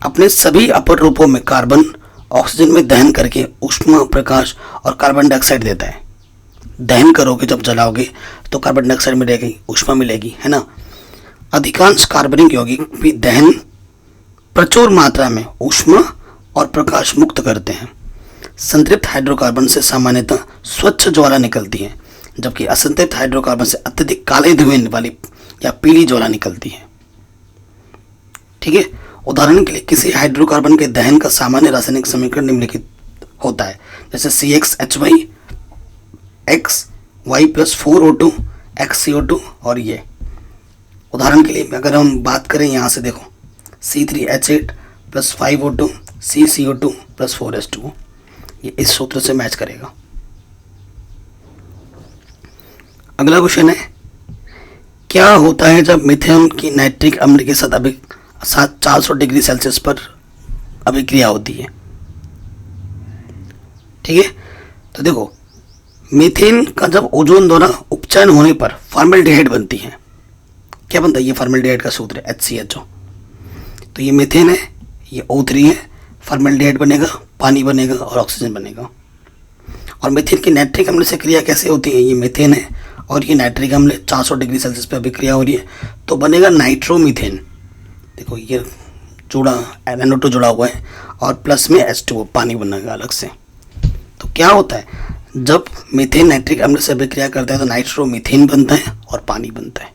अपने सभी अपर रूपों में कार्बन ऑक्सीजन में दहन करके ऊष्मा, प्रकाश और कार्बन डाइऑक्साइड देता है। दहन करोगे, जब जलाओगे तो कार्बन डाइऑक्साइड मिलेगी, ऊष्मा मिलेगी, है ना। अधिकांश कार्बनिक यौगिक भी दहन प्रचुर मात्रा में ऊष्मा और प्रकाश मुक्त करते हैं। संतृप्त हाइड्रोकार्बन से सामान्यतः स्वच्छ ज्वाला निकलती है, जबकि असंतृप्त हाइड्रोकार्बन से अत्यधिक काले धुएं वाली या पीली ज्वाला निकलती है। ठीक है, उदाहरण के लिए किसी हाइड्रोकार्बन के दहन का सामान्य रासायनिक समीकरण निम्नलिखित होता है, जैसे CXHY XY + 4O2 XCO2। और ये उदाहरण के लिए अगर हम बात करें, यहाँ से देखो, C3H8 + 5O2 CCO2 + 4H2O, ये इस सूत्र से मैच करेगा। अगला क्वेश्चन है, क्या होता है जब मीथेन की नाइट्रिक अम्ल के साथ 400 डिग्री सेल्सियस पर अभिक्रिया होती है? ठीक है, तो देखो, मीथेन का जब ओजोन द्वारा उपचयन होने पर फॉर्मेल्डिहाइड बनती है। क्या बनता है? ये फॉर्मेल्डिहाइड का सूत्र है HCHO। तो ये मीथेन है, ये O3 है, फॉर्मेल्डिहाइड बनेगा, पानी बनेगा और ऑक्सीजन बनेगा। और मीथेन की नाइट्रिक अम्ल से क्रिया कैसे होती है? ये मीथेन है और ये नाइट्रिक अम्ल 400 डिग्री सेल्सियस पर अभिक्रिया हो रही है, तो बनेगा नाइट्रोमीथेन। देखो, ये जुड़ा NO2 जुड़ा हुआ है और प्लस में H2O, पानी बनेगा अलग से। तो क्या होता है, जब मीथेन नाइट्रिक अम्ल से अभिक्रिया करता है तो नाइट्रोमीथेन बनता है और पानी बनता है।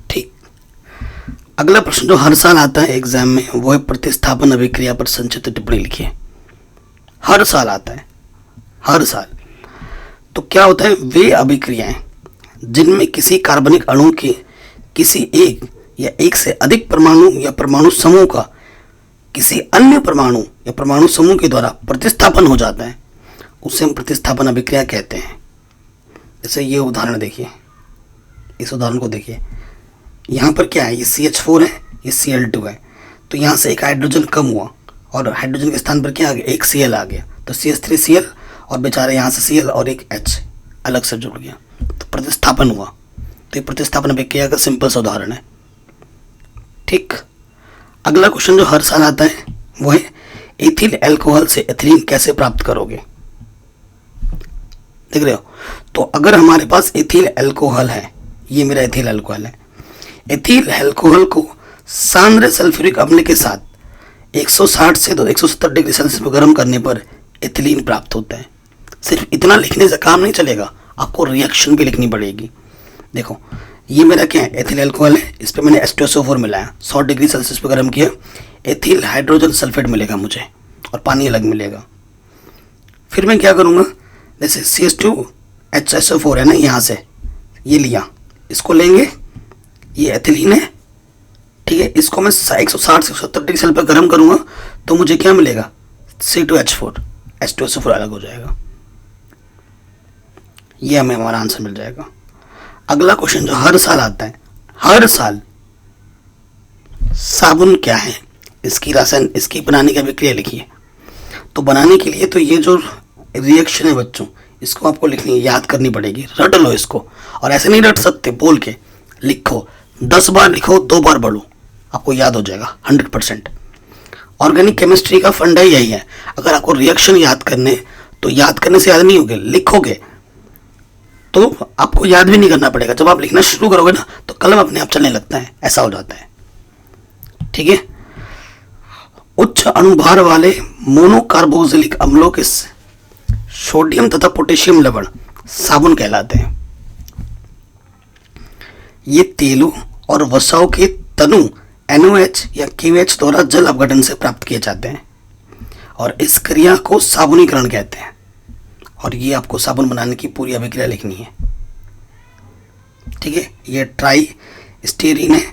ठीक, अगला प्रश्न जो हर साल आता है एग्जाम में, वो है प्रतिस्थापन अभिक्रिया पर संक्षिप्त टिप्पणी लिखिए। हर साल आता है, हर साल। तो क्या होता है, वे अभिक्रियाएं जिनमें किसी कार्बनिक अणु के किसी एक या एक से अधिक परमाणु या परमाणु समूह का किसी अन्य परमाणु या परमाणु समूह के द्वारा प्रतिस्थापन हो जाता है, उसे हम प्रतिस्थापन अभिक्रिया कहते हैं। जैसे ये उदाहरण देखिए, इस उदाहरण को देखिए, यहाँ पर क्या है, ये CH4 है, ये Cl2 है। तो यहाँ से एक हाइड्रोजन कम हुआ और हाइड्रोजन के स्थान पर क्या आ गया, एक Cl आ गया। तो CH3Cl और बेचारे यहाँ से Cl और एक H अलग से जुड़ गया, तो प्रतिस्थापन हुआ। तो ये प्रतिस्थापन अभिक्रिया का सिंपल सा उदाहरण है। ठीक, अगला क्वेश्चन जो हर साल आता है वो है एथिल अल्कोहल से एथिलीन कैसे प्राप्त करोगे। देख रहे हो, तो अगर हमारे पास एथिल अल्कोहल है, ये मेरा एथिल अल्कोहल है, एथिल अल्कोहल को सांद्र सल्फ्यूरिक अम्ल के साथ 160 से 170 डिग्री सेल्सियस पर गर्म करने पर एथिलीन प्राप्त होता है। सिर्फ इतना लिखने से काम नहीं चलेगा, आपको रिएक्शन भी लिखनी पड़ेगी। देखो, ये मेरा क्या है, एथिल अल्कोहल है, इस पर मैंने H2SO4 मिलाया, 100 डिग्री सेल्सियस पर गर्म किया, एथिल हाइड्रोजन सल्फेट मिलेगा मुझे और पानी अलग मिलेगा। फिर मैं क्या करूँगा, जैसे CH2HSO4 है ना, यहाँ से ये लिया, इसको लेंगे, ये एथिलीन है, ठीक है, इसको मैं 160 से 170 डिग्री सेल्सियस पर गर्म करूँगा तो मुझे क्या मिलेगा, C2H4, H2SO4 अलग हो जाएगा। ये हमें हमारा आंसर मिल जाएगा। अगला क्वेश्चन जो हर साल आता है, हर साल, साबुन क्या है, इसकी रासायन, इसकी बनाने की अभिक्रिया लिखिए। तो बनाने के लिए तो ये जो रिएक्शन है बच्चों, इसको आपको लिखनी, याद करनी पड़ेगी, रट लो इसको। और ऐसे नहीं रट सकते, बोल के लिखो, 10 बार लिखो, 2 बार पढ़ो, आपको याद हो जाएगा 100%। ऑर्गेनिक केमिस्ट्री का फंडा यही है, अगर आपको रिएक्शन याद करने, तो याद करने से याद नहीं होगे, लिखोगे तो आपको याद भी नहीं करना पड़ेगा। जब आप लिखना शुरू करोगे ना, तो कलम अपने आप चलने लगता है, ऐसा हो जाता है। ठीक है, उच्च अणुभार वाले मोनोकार्बोक्सिलिक अम्लों के सोडियम तथा पोटेशियम लवण साबुन कहलाते हैं। ये तेलों और वसाओं के तनु NOH या KOH द्वारा जल अपघटन से प्राप्त किए जाते हैं और इस क्रिया को साबुनीकरण कहते हैं। और ये आपको साबुन बनाने की पूरी अभिक्रिया लिखनी है। ठीक है, ये ट्राई स्टीरीन है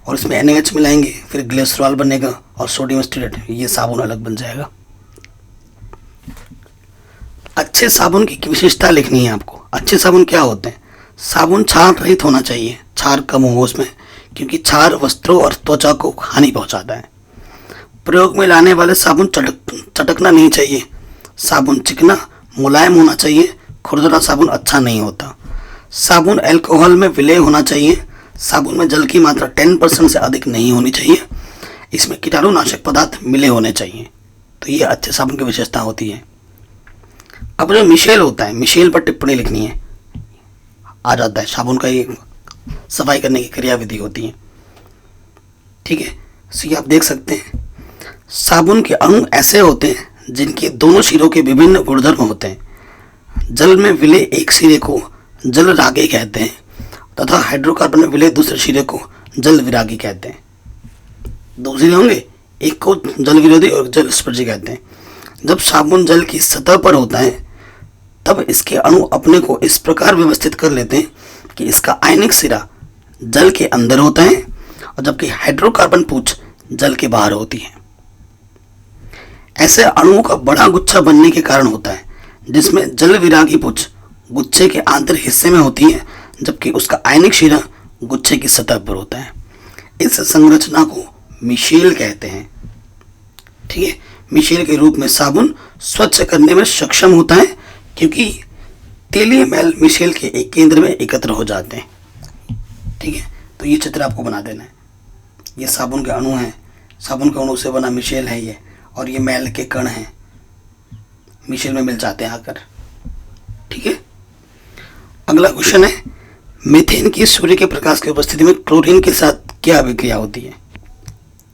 और इसमें NaOH मिलाएंगे, फिर ग्लिसरॉल बनेगा और सोडियम स्टीरेट, ये साबुन अलग बन जाएगा। अच्छे साबुन की विशेषता लिखनी है आपको। अच्छे साबुन क्या होते हैं, साबुन क्षार रहित होना चाहिए, क्षार कम हो उसमें, क्योंकि क्षार वस्त्रों और त्वचा को हानि पहुंचाता है। प्रयोग में लाने वाले साबुन चटकना नहीं चाहिए, साबुन चिकना मुलायम होना चाहिए, खुरदरा साबुन अच्छा नहीं होता। साबुन अल्कोहल में विलय होना चाहिए, साबुन में जल की मात्रा 10% से अधिक नहीं होनी चाहिए, इसमें कीटाणुनाशक पदार्थ मिले होने चाहिए। तो ये अच्छे साबुन की विशेषता होती है। अब जो मिशेल होता है, मिशेल पर टिप्पणी लिखनी है, आ जाता है, साबुन का ये सफाई करने की क्रिया विधि होती है। ठीक है, सो ये आप देख सकते हैं, साबुन के अणु ऐसे होते हैं जिनके दोनों सिरों के विभिन्न गुणधर्म होते हैं। जल में विलय एक सिरे को जल रागी कहते हैं तथा हाइड्रोकार्बन में विलय दूसरे सिरे को जल विरागी कहते हैं। दो सिरे होंगे, एक को जल विरोधी और जल स्पर्शी कहते हैं। जब साबुन जल की सतह पर होता है तब इसके अणु अपने को इस प्रकार व्यवस्थित कर लेते हैं कि इसका आयनिक सिरा जल के अंदर होता है और जबकि हाइड्रोकार्बन पूंछ जल के बाहर होती है। ऐसे अणुओं का बड़ा गुच्छा बनने के कारण होता है जिसमें जल विरागी पूंछ गुच्छे के आंतरिक हिस्से में होती है जबकि उसका आयनिक सिरा गुच्छे की सतह पर होता है। इस संरचना को मिशेल कहते हैं। ठीक है, मिशेल के रूप में साबुन स्वच्छ करने में सक्षम होता है क्योंकि तेलीय मैल मिशेल के एक केंद्र में एकत्र हो जाते हैं। ठीक है, तो ये चित्र आपको बना देना है। ये साबुन के अणु हैं, साबुन के अणु से बना मिशेल है ये, और ये मैल के कण हैं, मिशेल में मिल जाते हैं आकर। ठीक है, अगला क्वेश्चन है, मीथेन की सूर्य के प्रकाश की उपस्थिति में क्लोरीन के साथ क्या अभिक्रिया होती है।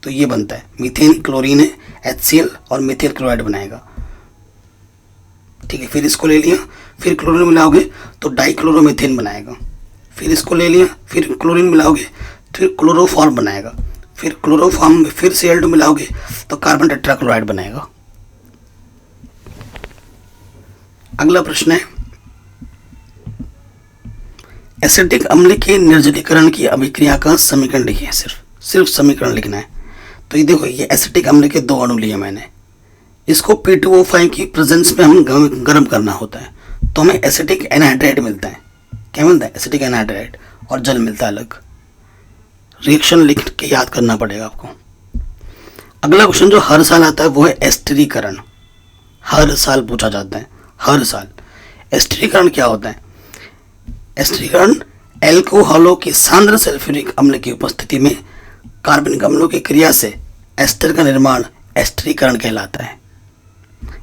तो ये बनता है मीथेन, क्लोरीन है, HCl और मिथेल क्लोराइड बनाएगा। ठीक है, फिर इसको ले लिया, फिर क्लोरीन मिलाओगे तो डाइक्लोरोमीथेन बनाएगा। फिर इसको ले लिया, फिर क्लोरीन मिलाओगे फिर क्लोरोफॉर्म बनाएगा। फिर क्लोरोफॉर्म में फिर Cl2 मिलाओगे तो कार्बन टेट्राक्लोराइड बनाएगा। अगला प्रश्न है, एसिटिक अम्ल के निर्जलीकरण की अभिक्रिया का समीकरण लिखिए। सिर्फ समीकरण लिखना है। तो ये देखो, ये एसिटिक अम्ल के 2 अणु लिए मैंने, इसको P2O5 की प्रेजेंस में हम गर्म करना होता है, तो हमें एसिटिक एनहाइड्राइड मिलता है। क्या मिलता है? एसिटिक एनहाइड्राइड, और जल मिलता है अलग। रिएक्शन लिख के याद करना पड़ेगा आपको। अगला क्वेश्चन जो हर साल आता है वो है एस्टरीकरण। हर साल पूछा जाता है, हर साल। एस्टरीकरण क्या होता है? एस्टरीकरण एल्कोहलों की सांद्र सल्फ्यूरिक अम्ल की उपस्थिति में कार्बनिक अम्लों की क्रिया से एस्टर का निर्माण एस्टरीकरण कहलाता है।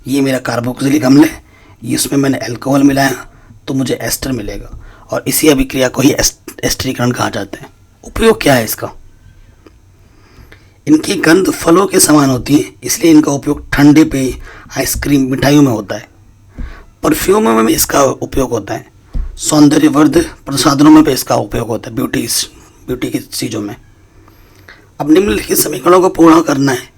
ये मेरा कार्बोक्सिलिक अम्ल है, इसमें मैंने अल्कोहल मिलाया तो मुझे एस्टर मिलेगा, और इसी अभिक्रिया को ही एस्टरीकरण कहा जाता है। उपयोग क्या है इसका? इनकी गंध फलों के समान होती है, इसलिए इनका उपयोग ठंडे पेय, आइसक्रीम, मिठाइयों में होता है। परफ्यूम में भी इसका उपयोग होता है। सौंदर्यवर्धक प्रसाधनों में भी इसका उपयोग होता है, ब्यूटी की चीज़ों में। अब निम्नलिखित समीकरणों को पूर्ण करना है।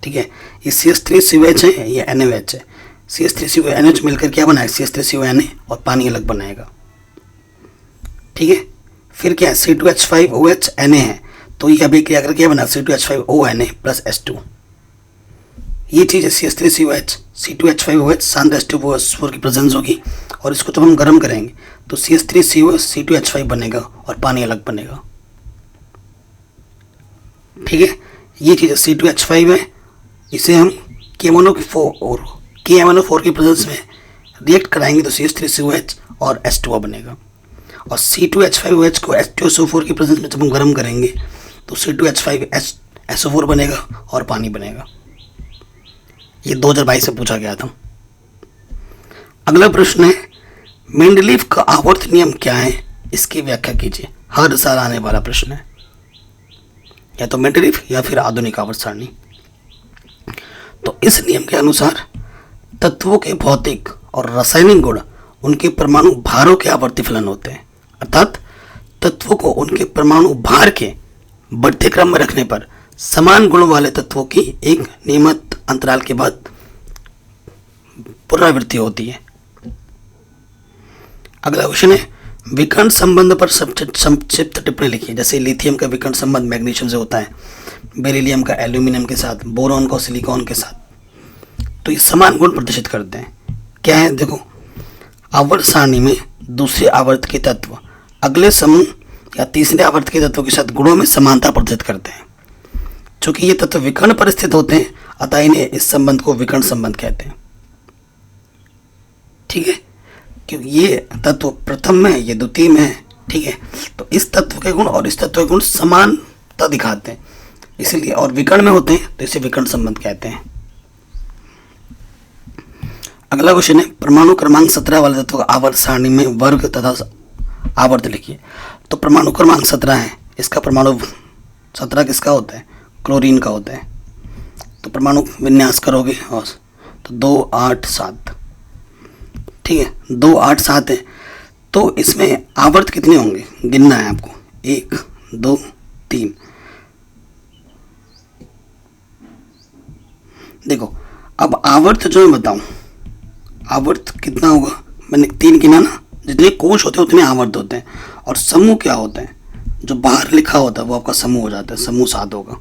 ठीक है, ये CH3COH है, ये NaOH है। CH3CONH मिलकर क्या बनाएगा? CH3CONA, और पानी अलग बनाएगा। ठीक है, फिर क्या है? C2H5OH Na है, तो ये अभिक्रिया करके क्या बना? C2H5ONA plus H2। ये चीज़ है CH3COH, C2H5OH सांद्र H2O4 की प्रेजेंस होगी, और इसको जब हम गर्म करेंगे तो CH3COH C2H5 बनेगा और पानी अलग बनेगा। ठीक है, ये चीज़ C2H5 है, इसे हम KMnO4 की प्रेजेंस में रिएक्ट कराएंगे तो CH3COH और H2O बनेगा, और C2H5OH को H2SO4 की प्रेजेंस में जब हम गर्म करेंगे तो C2H5SO4 बनेगा और पानी बनेगा। ये 2022 से पूछा गया था। अगला प्रश्न है, मेंडलीव का आवर्त नियम क्या है? इसकी व्याख्या कीजिए। हर साल आने वाला प्रश्न है, या तो मेंडलीव या फिर आधुनिक आवर्त सारणी। तो इस नियम के अनुसार तत्वों के भौतिक और रासायनिक गुण उनके परमाणु भारों के आवर्ती फलन होते हैं। अर्थात तत्वों को उनके परमाणु भार के बढ़ते क्रम में रखने पर समान गुण वाले तत्वों की एक नियमित अंतराल के बाद पुनरावृत्ति होती है। अगला क्वेश्चन है, विकर्ण संबंध पर संक्षिप्त टिप्पणी लिखिए। जैसे लिथियम का विकर्ण संबंध मैग्नीशियम से होता है, बेरिलियम का एल्यूमिनियम के साथ, बोरॉन का सिलिकॉन के साथ, तो ये समान गुण प्रदर्शित करते हैं। क्या है? देखो, आवर्त सारणी में दूसरे आवर्त के तत्व अगले समूह या तीसरे आवर्त के तत्वों के साथ गुणों में समानता प्रदर्शित करते हैं। चूंकि ये तत्व विकर्ण पर स्थित होते हैं, अतः इन्हें इस संबंध को विकर्ण संबंध कहते हैं। ठीक है, क्योंकि ये तत्व प्रथम में है, ये द्वितीय में है। ठीक है, तो इस तत्व के गुण और इस तत्व के गुण समानता दिखाते हैं, इसलिए, और विकर्ण में होते हैं तो इसे विकर्ण संबंध कहते हैं। अगला क्वेश्चन है, परमाणु क्रमांक 17 वाले तत्व का आवर्त सारणी में वर्ग तथा आवर्त लिखिए। तो परमाणु क्रमांक 17 है, इसका परमाणु 17 किसका होता है? क्लोरीन का होता है। तो परमाणु विन्यास करोगे और तो 2 8 7। ठीक है, 2 8 7 है, तो इसमें आवर्त कितने होंगे गिनना है आपको। 1 2 3। देखो, अब आवर्त जो मैं बताऊं, आवर्त कितना होगा? मैंने 3 गिना ना, जितने कोश होते हैं उतने आवर्त होते हैं। और समूह क्या होता है? जो बाहर लिखा होता है वो आपका समूह हो जाता है, समूह 7 होगा,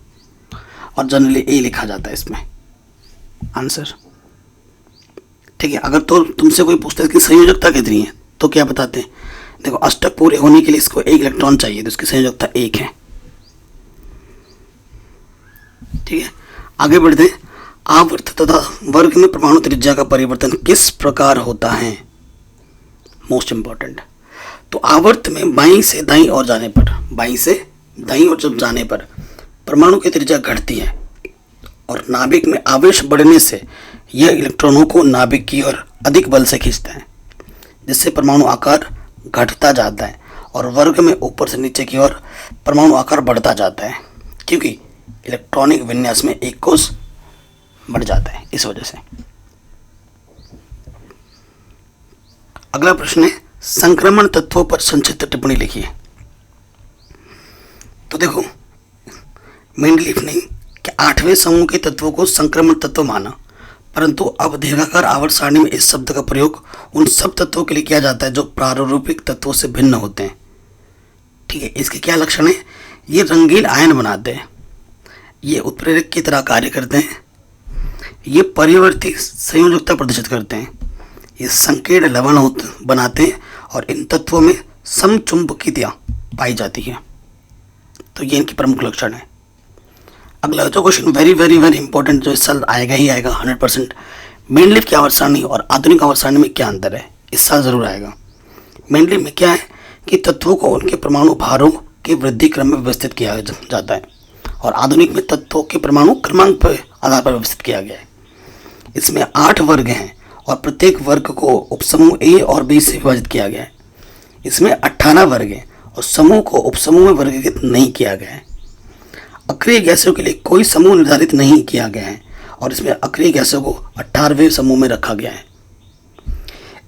और जनरली ए लिखा जाता है इसमें आंसर। ठीक है, अगर तो तुमसे कोई पूछता है कि संयोजकता कितनी है तो क्या बताते हैं? देखो, अष्टक पूरे होने के लिए इसको 1 इलेक्ट्रॉन चाहिए, तो इसकी संयोजकता 1 है। ठीक है, आगे बढ़ते हैं। आवर्त तथा वर्ग में परमाणु त्रिज्या का परिवर्तन किस प्रकार होता है? Most important. तो आवर्त में बाईं से दाईं ओर जाने पर, बाईं से दाईं ओर जब जाने पर परमाणु की त्रिज्या घटती है, और नाभिक में आवेश बढ़ने से यह इलेक्ट्रॉनों को नाभिक की ओर अधिक बल से खींचता है, जिससे परमाणु आकार घटता जाता है, और वर्ग में ऊपर से नीचे की ओर परमाणु आकार बढ़ता जाता है, क्योंकि इलेक्ट्रॉनिक विन्यास में एक कोश बढ़ जाता है इस वजह से। अगला प्रश्न है, संक्रमण तत्वों पर संक्षिप्त टिप्पणी लिखिए। तो देखो, मेंडलीफ ने कि 8वें समूह के तत्वों को संक्रमण तत्व माना, परंतु अब दीर्घाकार आवर्त सारणी में इस शब्द का प्रयोग उन सब तत्वों के लिए किया जाता है जो प्रारूपिक तत्वों से भिन्न होते हैं। ठीक है, इसके क्या लक्षण है? ये रंगीन आयन बनाते हैं, ये उत्प्रेरक की तरह कार्य करते हैं, ये परिवर्ती संयोजकता प्रदर्शित करते हैं, ये संकीर्ण लवण बनाते हैं और इन तत्वों में समचुंबकीयता पाई जाती है। तो ये इनके प्रमुख लक्षण है। अगला जो question very very very important, जो इस साल आएगा ही आएगा 100%, मेंडलीव की आवर्त सारणी और आधुनिक आवर्त सारणी में क्या अंतर है? इस साल जरूर आएगा। मेंडलीव में क्या है कि तत्वों को उनके परमाणु भारों के वृद्धि क्रम में व्यवस्थित किया जाता है और आधुनिक में तत्वों के परमाणु क्रमांक पर आधार पर व्यवस्थित किया गया है। इसमें 8 वर्ग हैं और प्रत्येक वर्ग को उपसमूह ए और बी से विभाजित किया गया है। इसमें 18 वर्ग हैं और समूह को उपसमूह में वर्गीकृत नहीं किया गया है। अक्रिय गैसों के लिए कोई समूह निर्धारित नहीं किया गया है और इसमें अक्रिय गैसों को 18वें समूह में रखा गया है।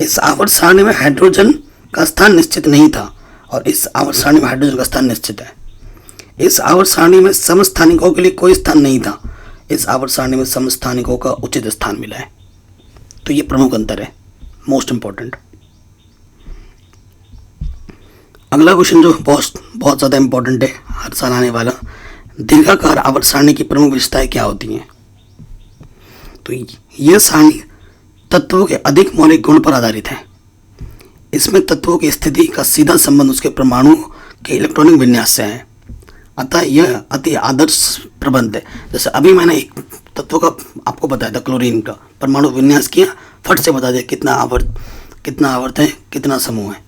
इस आवर्त सारणी में हाइड्रोजन का स्थान निश्चित नहीं था और इस आवर्त सारणी में हाइड्रोजन का स्थान निश्चित है। इस आवर्त सारणी में समस्थानिकों के लिए कोई स्थान नहीं था, इस आवर्त सारणी में समस्थानिकों का उचित स्थान मिला है। तो ये प्रमुख अंतर है, मोस्ट इंपॉर्टेंट। अगला क्वेश्चन जो बहुत ज़्यादा इंपॉर्टेंट है, हर साल आने वाला, दीर्घाकार आवर्त सारणी की प्रमुख विशेषताएं क्या होती हैं? तो यह सारणी तत्वों के अधिक मौलिक गुण पर आधारित है। इसमें तत्वों की स्थिति का सीधा संबंध उसके परमाणु के इलेक्ट्रॉनिक विन्यास से है, अतः यह अति आदर्श प्रबंध है। जैसे अभी मैंने एक तत्व का आपको बताया था, क्लोरीन का परमाणु विन्यास किया, फट से बता दिया कितना आवर्त है, कितना समूह है।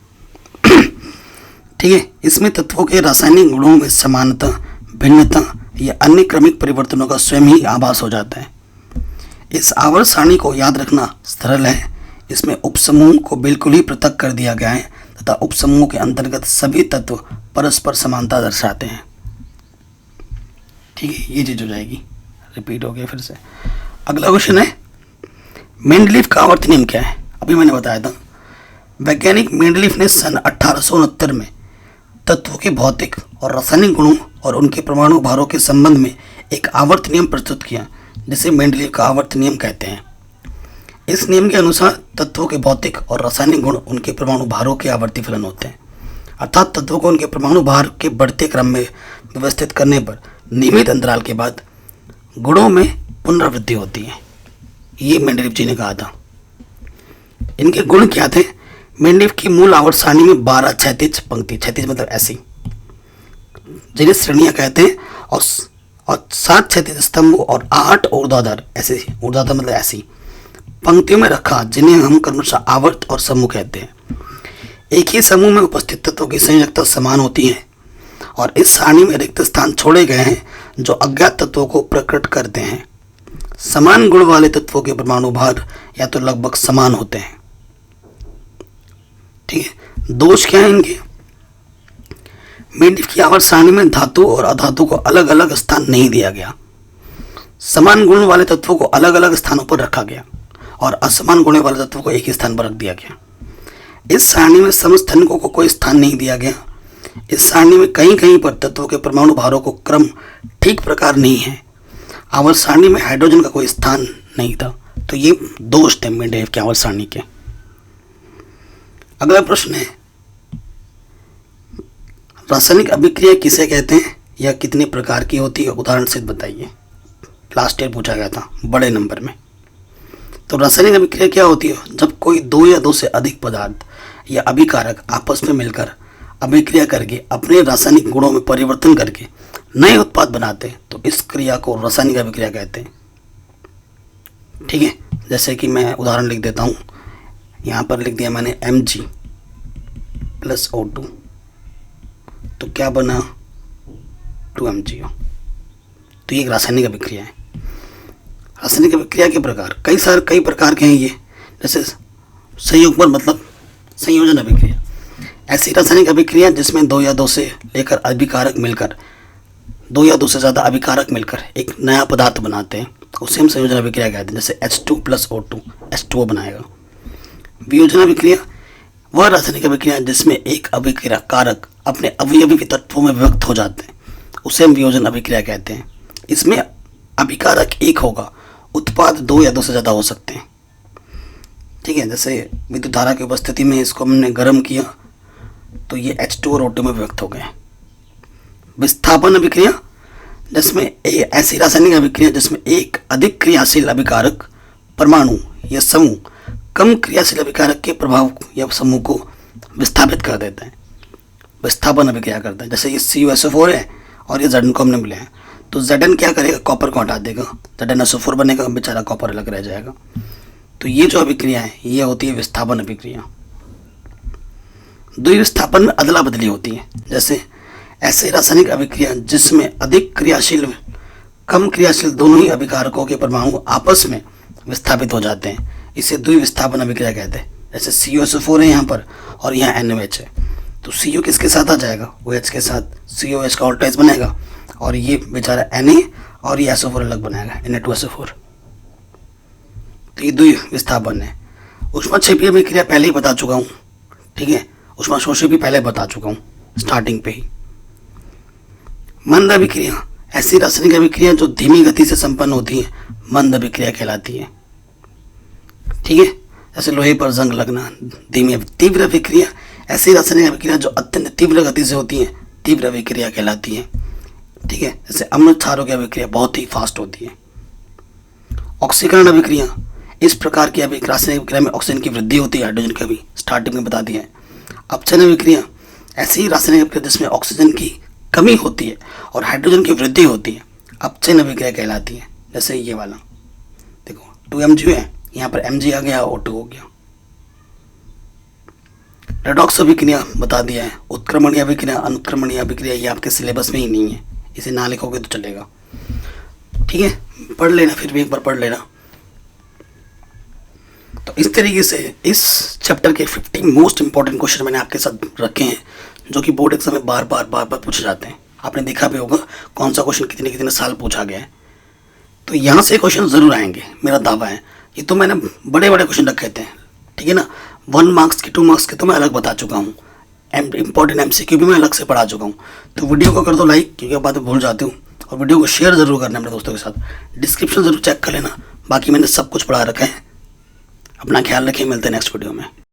ठीक है, इसमें तत्वों के रासायनिक गुणों में समानता, भिन्नता या अन्य क्रमिक परिवर्तनों का स्वयं ही आभास हो जाता है। इस आवर्त सारणी को याद रखना सरल है। इसमें उपसमूह को बिल्कुल ही पृथक कर दिया गया है तथा उपसमूह के अंतर्गत सभी तत्व परस्पर समानता दर्शाते हैं। ठीक है, ये चीज हो जाएगी, रिपीट हो गया फिर से। अगला क्वेश्चन है, मेंडलीव का आवर्त नियम क्या है? अभी मैंने बताया था। वैज्ञानिक मेंडलीव ने सन 1869 में तत्वों के भौतिक और रासायनिक गुणों और उनके परमाणु भारों के संबंध में एक आवर्त नियम प्रस्तुत किया, जिसे मेंडलीव का आवर्त नियम कहते हैं। इस नियम के अनुसार तत्वों के भौतिक और रासायनिक गुण उनके परमाणु भारों के आवर्ती फलन होते हैं, अर्थात तत्वों को उनके परमाणु भार के बढ़ते क्रम में व्यवस्थित करने पर नियमित अंतराल के बाद गुणों में पुनरावृत्ति होती है। ये मेंडलीव जी ने कहा था। इनके गुण क्या थे? मेंडलीव की मूल आवर्त सारणी में 12 क्षैतिज पंक्ति, क्षैतिज मतलब ऐसी, जिन्हें श्रेणियां कहते हैं, और 7 क्षैतिज स्तंभ और 8 ऊर्ध्वाधर, ऐसे ऊर्ध्वाधर मतलब ऐसी पंक्तियों में रखा, जिन्हें हम क्रमशः आवर्त और समूह कहते हैं। एक ही समूह में उपस्थित तत्वों की संयोजकता समान होती है और इस सारणी में रिक्त स्थान छोड़े गए हैं जो अज्ञात तत्वों को प्रकट करते हैं। समान गुण वाले तत्वों के परमाणु भार या तो लगभग समान होते हैं। ठीक है, दोष क्या है इनके? मेंडलीव की आवर्त सारणी में धातु और अधातु को अलग अलग स्थान नहीं दिया गया। समान गुण वाले तत्वों को अलग अलग स्थानों पर रखा गया और असमान गुण वाले तत्वों को एक ही स्थान पर रख दिया गया। इस सारणी में समस्थानिकों को कोई स्थान नहीं दिया गया। इस सारणी में कहीं कहीं पर तत्वों के परमाणु भारों को क्रम ठीक प्रकार नहीं है। आवर्त सारणी में हाइड्रोजन का कोई स्थान नहीं था। तो ये दोष थे मेंडलीव की आवर्त सारणी के। अगला प्रश्न है, रासायनिक अभिक्रिया किसे कहते हैं या कितने प्रकार की होती है? उदाहरण से बताइए। लास्ट ईयर पूछा गया था बड़े नंबर में। तो रासायनिक अभिक्रिया क्या होती है? जब कोई 2 या 2 से अधिक पदार्थ या अभिकारक आपस में मिलकर अभिक्रिया करके अपने रासायनिक गुणों में परिवर्तन करके नए उत्पाद बनाते हैं, तो इस क्रिया को रासायनिक अभिक्रिया कहते हैं। ठीक है, जैसे कि मैं उदाहरण लिख देता हूँ। यहाँ पर लिख दिया मैंने Mg + O2, तो क्या बना? 2MgO। तो ये एक रासायनिक अभिक्रिया है। रासायनिक अभिक्रिया के प्रकार कई प्रकार के हैं ये, जैसे संयुग्मन मतलब संयोजन अभिक्रिया, ऐसी रासायनिक अभिक्रिया जिसमें 2 या 2 से लेकर अभिकारक मिलकर 2 या 2 से ज़्यादा अभिकारक मिलकर एक नया पदार्थ बनाते हैं, उसे हम संयोजन अभिक्रिया कहते हैं। जैसे H2 + O2 H2O बनाएगा। वियोजन अभिक्रिया वह रासायनिक अभिक्रिया जिसमें एक अभिक्रिया कारक अपने अवयवी तत्वों में विभक्त हो जाते हैं, उसे हम वियोजन अभिक्रिया कहते हैं। इसमें अभिकारक एक होगा, उत्पाद 2 या 2 से ज़्यादा हो सकते हैं। ठीक है, जैसे विद्युत धारा की उपस्थिति में इसको हमने गर्म किया तो ये H2 और O2 में व्यक्त हो गए। विस्थापन अभिक्रिया जिसमें ऐसी रासायनिक अभिक्रिया जिसमें एक अधिक क्रियाशील अभिकारक परमाणु या समूह कम क्रियाशील अभिकारक के प्रभाव या समूह को विस्थापित कर देते हैं, विस्थापन अभिक्रिया करते हैं। जैसे ये CuSO4 है और ये Zn को हमने मिले हैं, तो Zn क्या करेगा, कॉपर को हटा देगा, ZnSO4 बनेगा, बेचारा कॉपर अलग रह जाएगा। तो ये जो अभिक्रिया है ये होती है विस्थापन अभिक्रिया। द्विविस्थापन में अदला बदली होती है, जैसे ऐसे रासायनिक अभिक्रिया जिसमें अधिक क्रियाशील कम क्रियाशील दोनों ही अभिकारकों के परमाणु आपस में विस्थापित हो जाते हैं, इसे द्विविस्थापन अभिक्रिया कहते हैं। जैसे CuSO4 है यहाँ पर और यहाँ NaOH है, तो Cu किसके साथ आ जाएगा, OH के साथ, COH का ऑल्टराइज बनेगा और ये बेचारा Na और ये SO4 अलग बनाएगा, Na2SO4। तो ये द्विविस्थापन है। ऊष्माक्षेपीय अभिक्रिया पहले ही बता चुका हूँ, ठीक है, ऊष्माशोषी भी पहले बता चुका हूँ स्टार्टिंग पे ही। मंद अभिक्रिया ऐसी रासायनिक अभिक्रिया जो धीमी गति से संपन्न होती है मंद अभिक्रिया कहलाती है। ठीक है, जैसे लोहे पर जंग लगना धीमी। तीव्र अभिक्रिया ऐसी रासायनिक अभिक्रिया जो अत्यंत तीव्र गति से होती है तीव्र अभिक्रिया कहलाती है। ठीक है, जैसे अम्ल क्षारों की अभिक्रिया बहुत ही फास्ट होती है। ऑक्सीकरण अभिक्रिया इस प्रकार की रासायनिक अभिक्रिया में ऑक्सीजन की वृद्धि होती है, हाइड्रोजन की भी स्टार्टिंग में बता दिया है। अपचयन अभिक्रिया ऐसी रासायनिक अभिक्रिया जिसमें ऑक्सीजन की कमी होती है और हाइड्रोजन की वृद्धि होती है, अपचयन अभिक्रिया कहलाती है। जैसे ये वाला देखो 2Mg है, यहाँ पर Mg आ गया, O2 हो गया। रेडॉक्स अभिक्रिया बता दिया है। उत्क्रमणीय अभिक्रिया अनुत्क्रमणीय अभिक्रिया ये आपके सिलेबस में ही नहीं है, इसे ना लिखोगे तो चलेगा। ठीक है, पढ़ लेना, फिर भी एक बार पढ़ लेना। तो इस तरीके से इस चैप्टर के 50 मोस्ट इंपॉर्टेंट क्वेश्चन मैंने आपके साथ रखे हैं, जो कि बोर्ड एग्जाम में बार बार पूछे जाते हैं। आपने देखा भी होगा कौन सा क्वेश्चन कितने कितने साल पूछा गया है, तो यहाँ से क्वेश्चन ज़रूर आएंगे, मेरा दावा है। ये तो मैंने बड़े बड़े क्वेश्चन रखे थे, ठीक है ना, 1 मार्क्स के 2 मार्क्स के तो मैं अलग बता चुका हूँ, इंपॉर्टेंट MCQ भी मैं अलग से पढ़ा चुका हूँ। तो वीडियो को कर दो लाइक, क्योंकि बातें भूल जाती हूँ, और वीडियो को शेयर ज़रूर करना अपने दोस्तों के साथ। डिस्क्रिप्शन ज़रूर चेक कर लेना, बाकी मैंने सब कुछ पढ़ा रखा है। अपना ख्याल रखिए, मिलते हैं नेक्स्ट वीडियो में।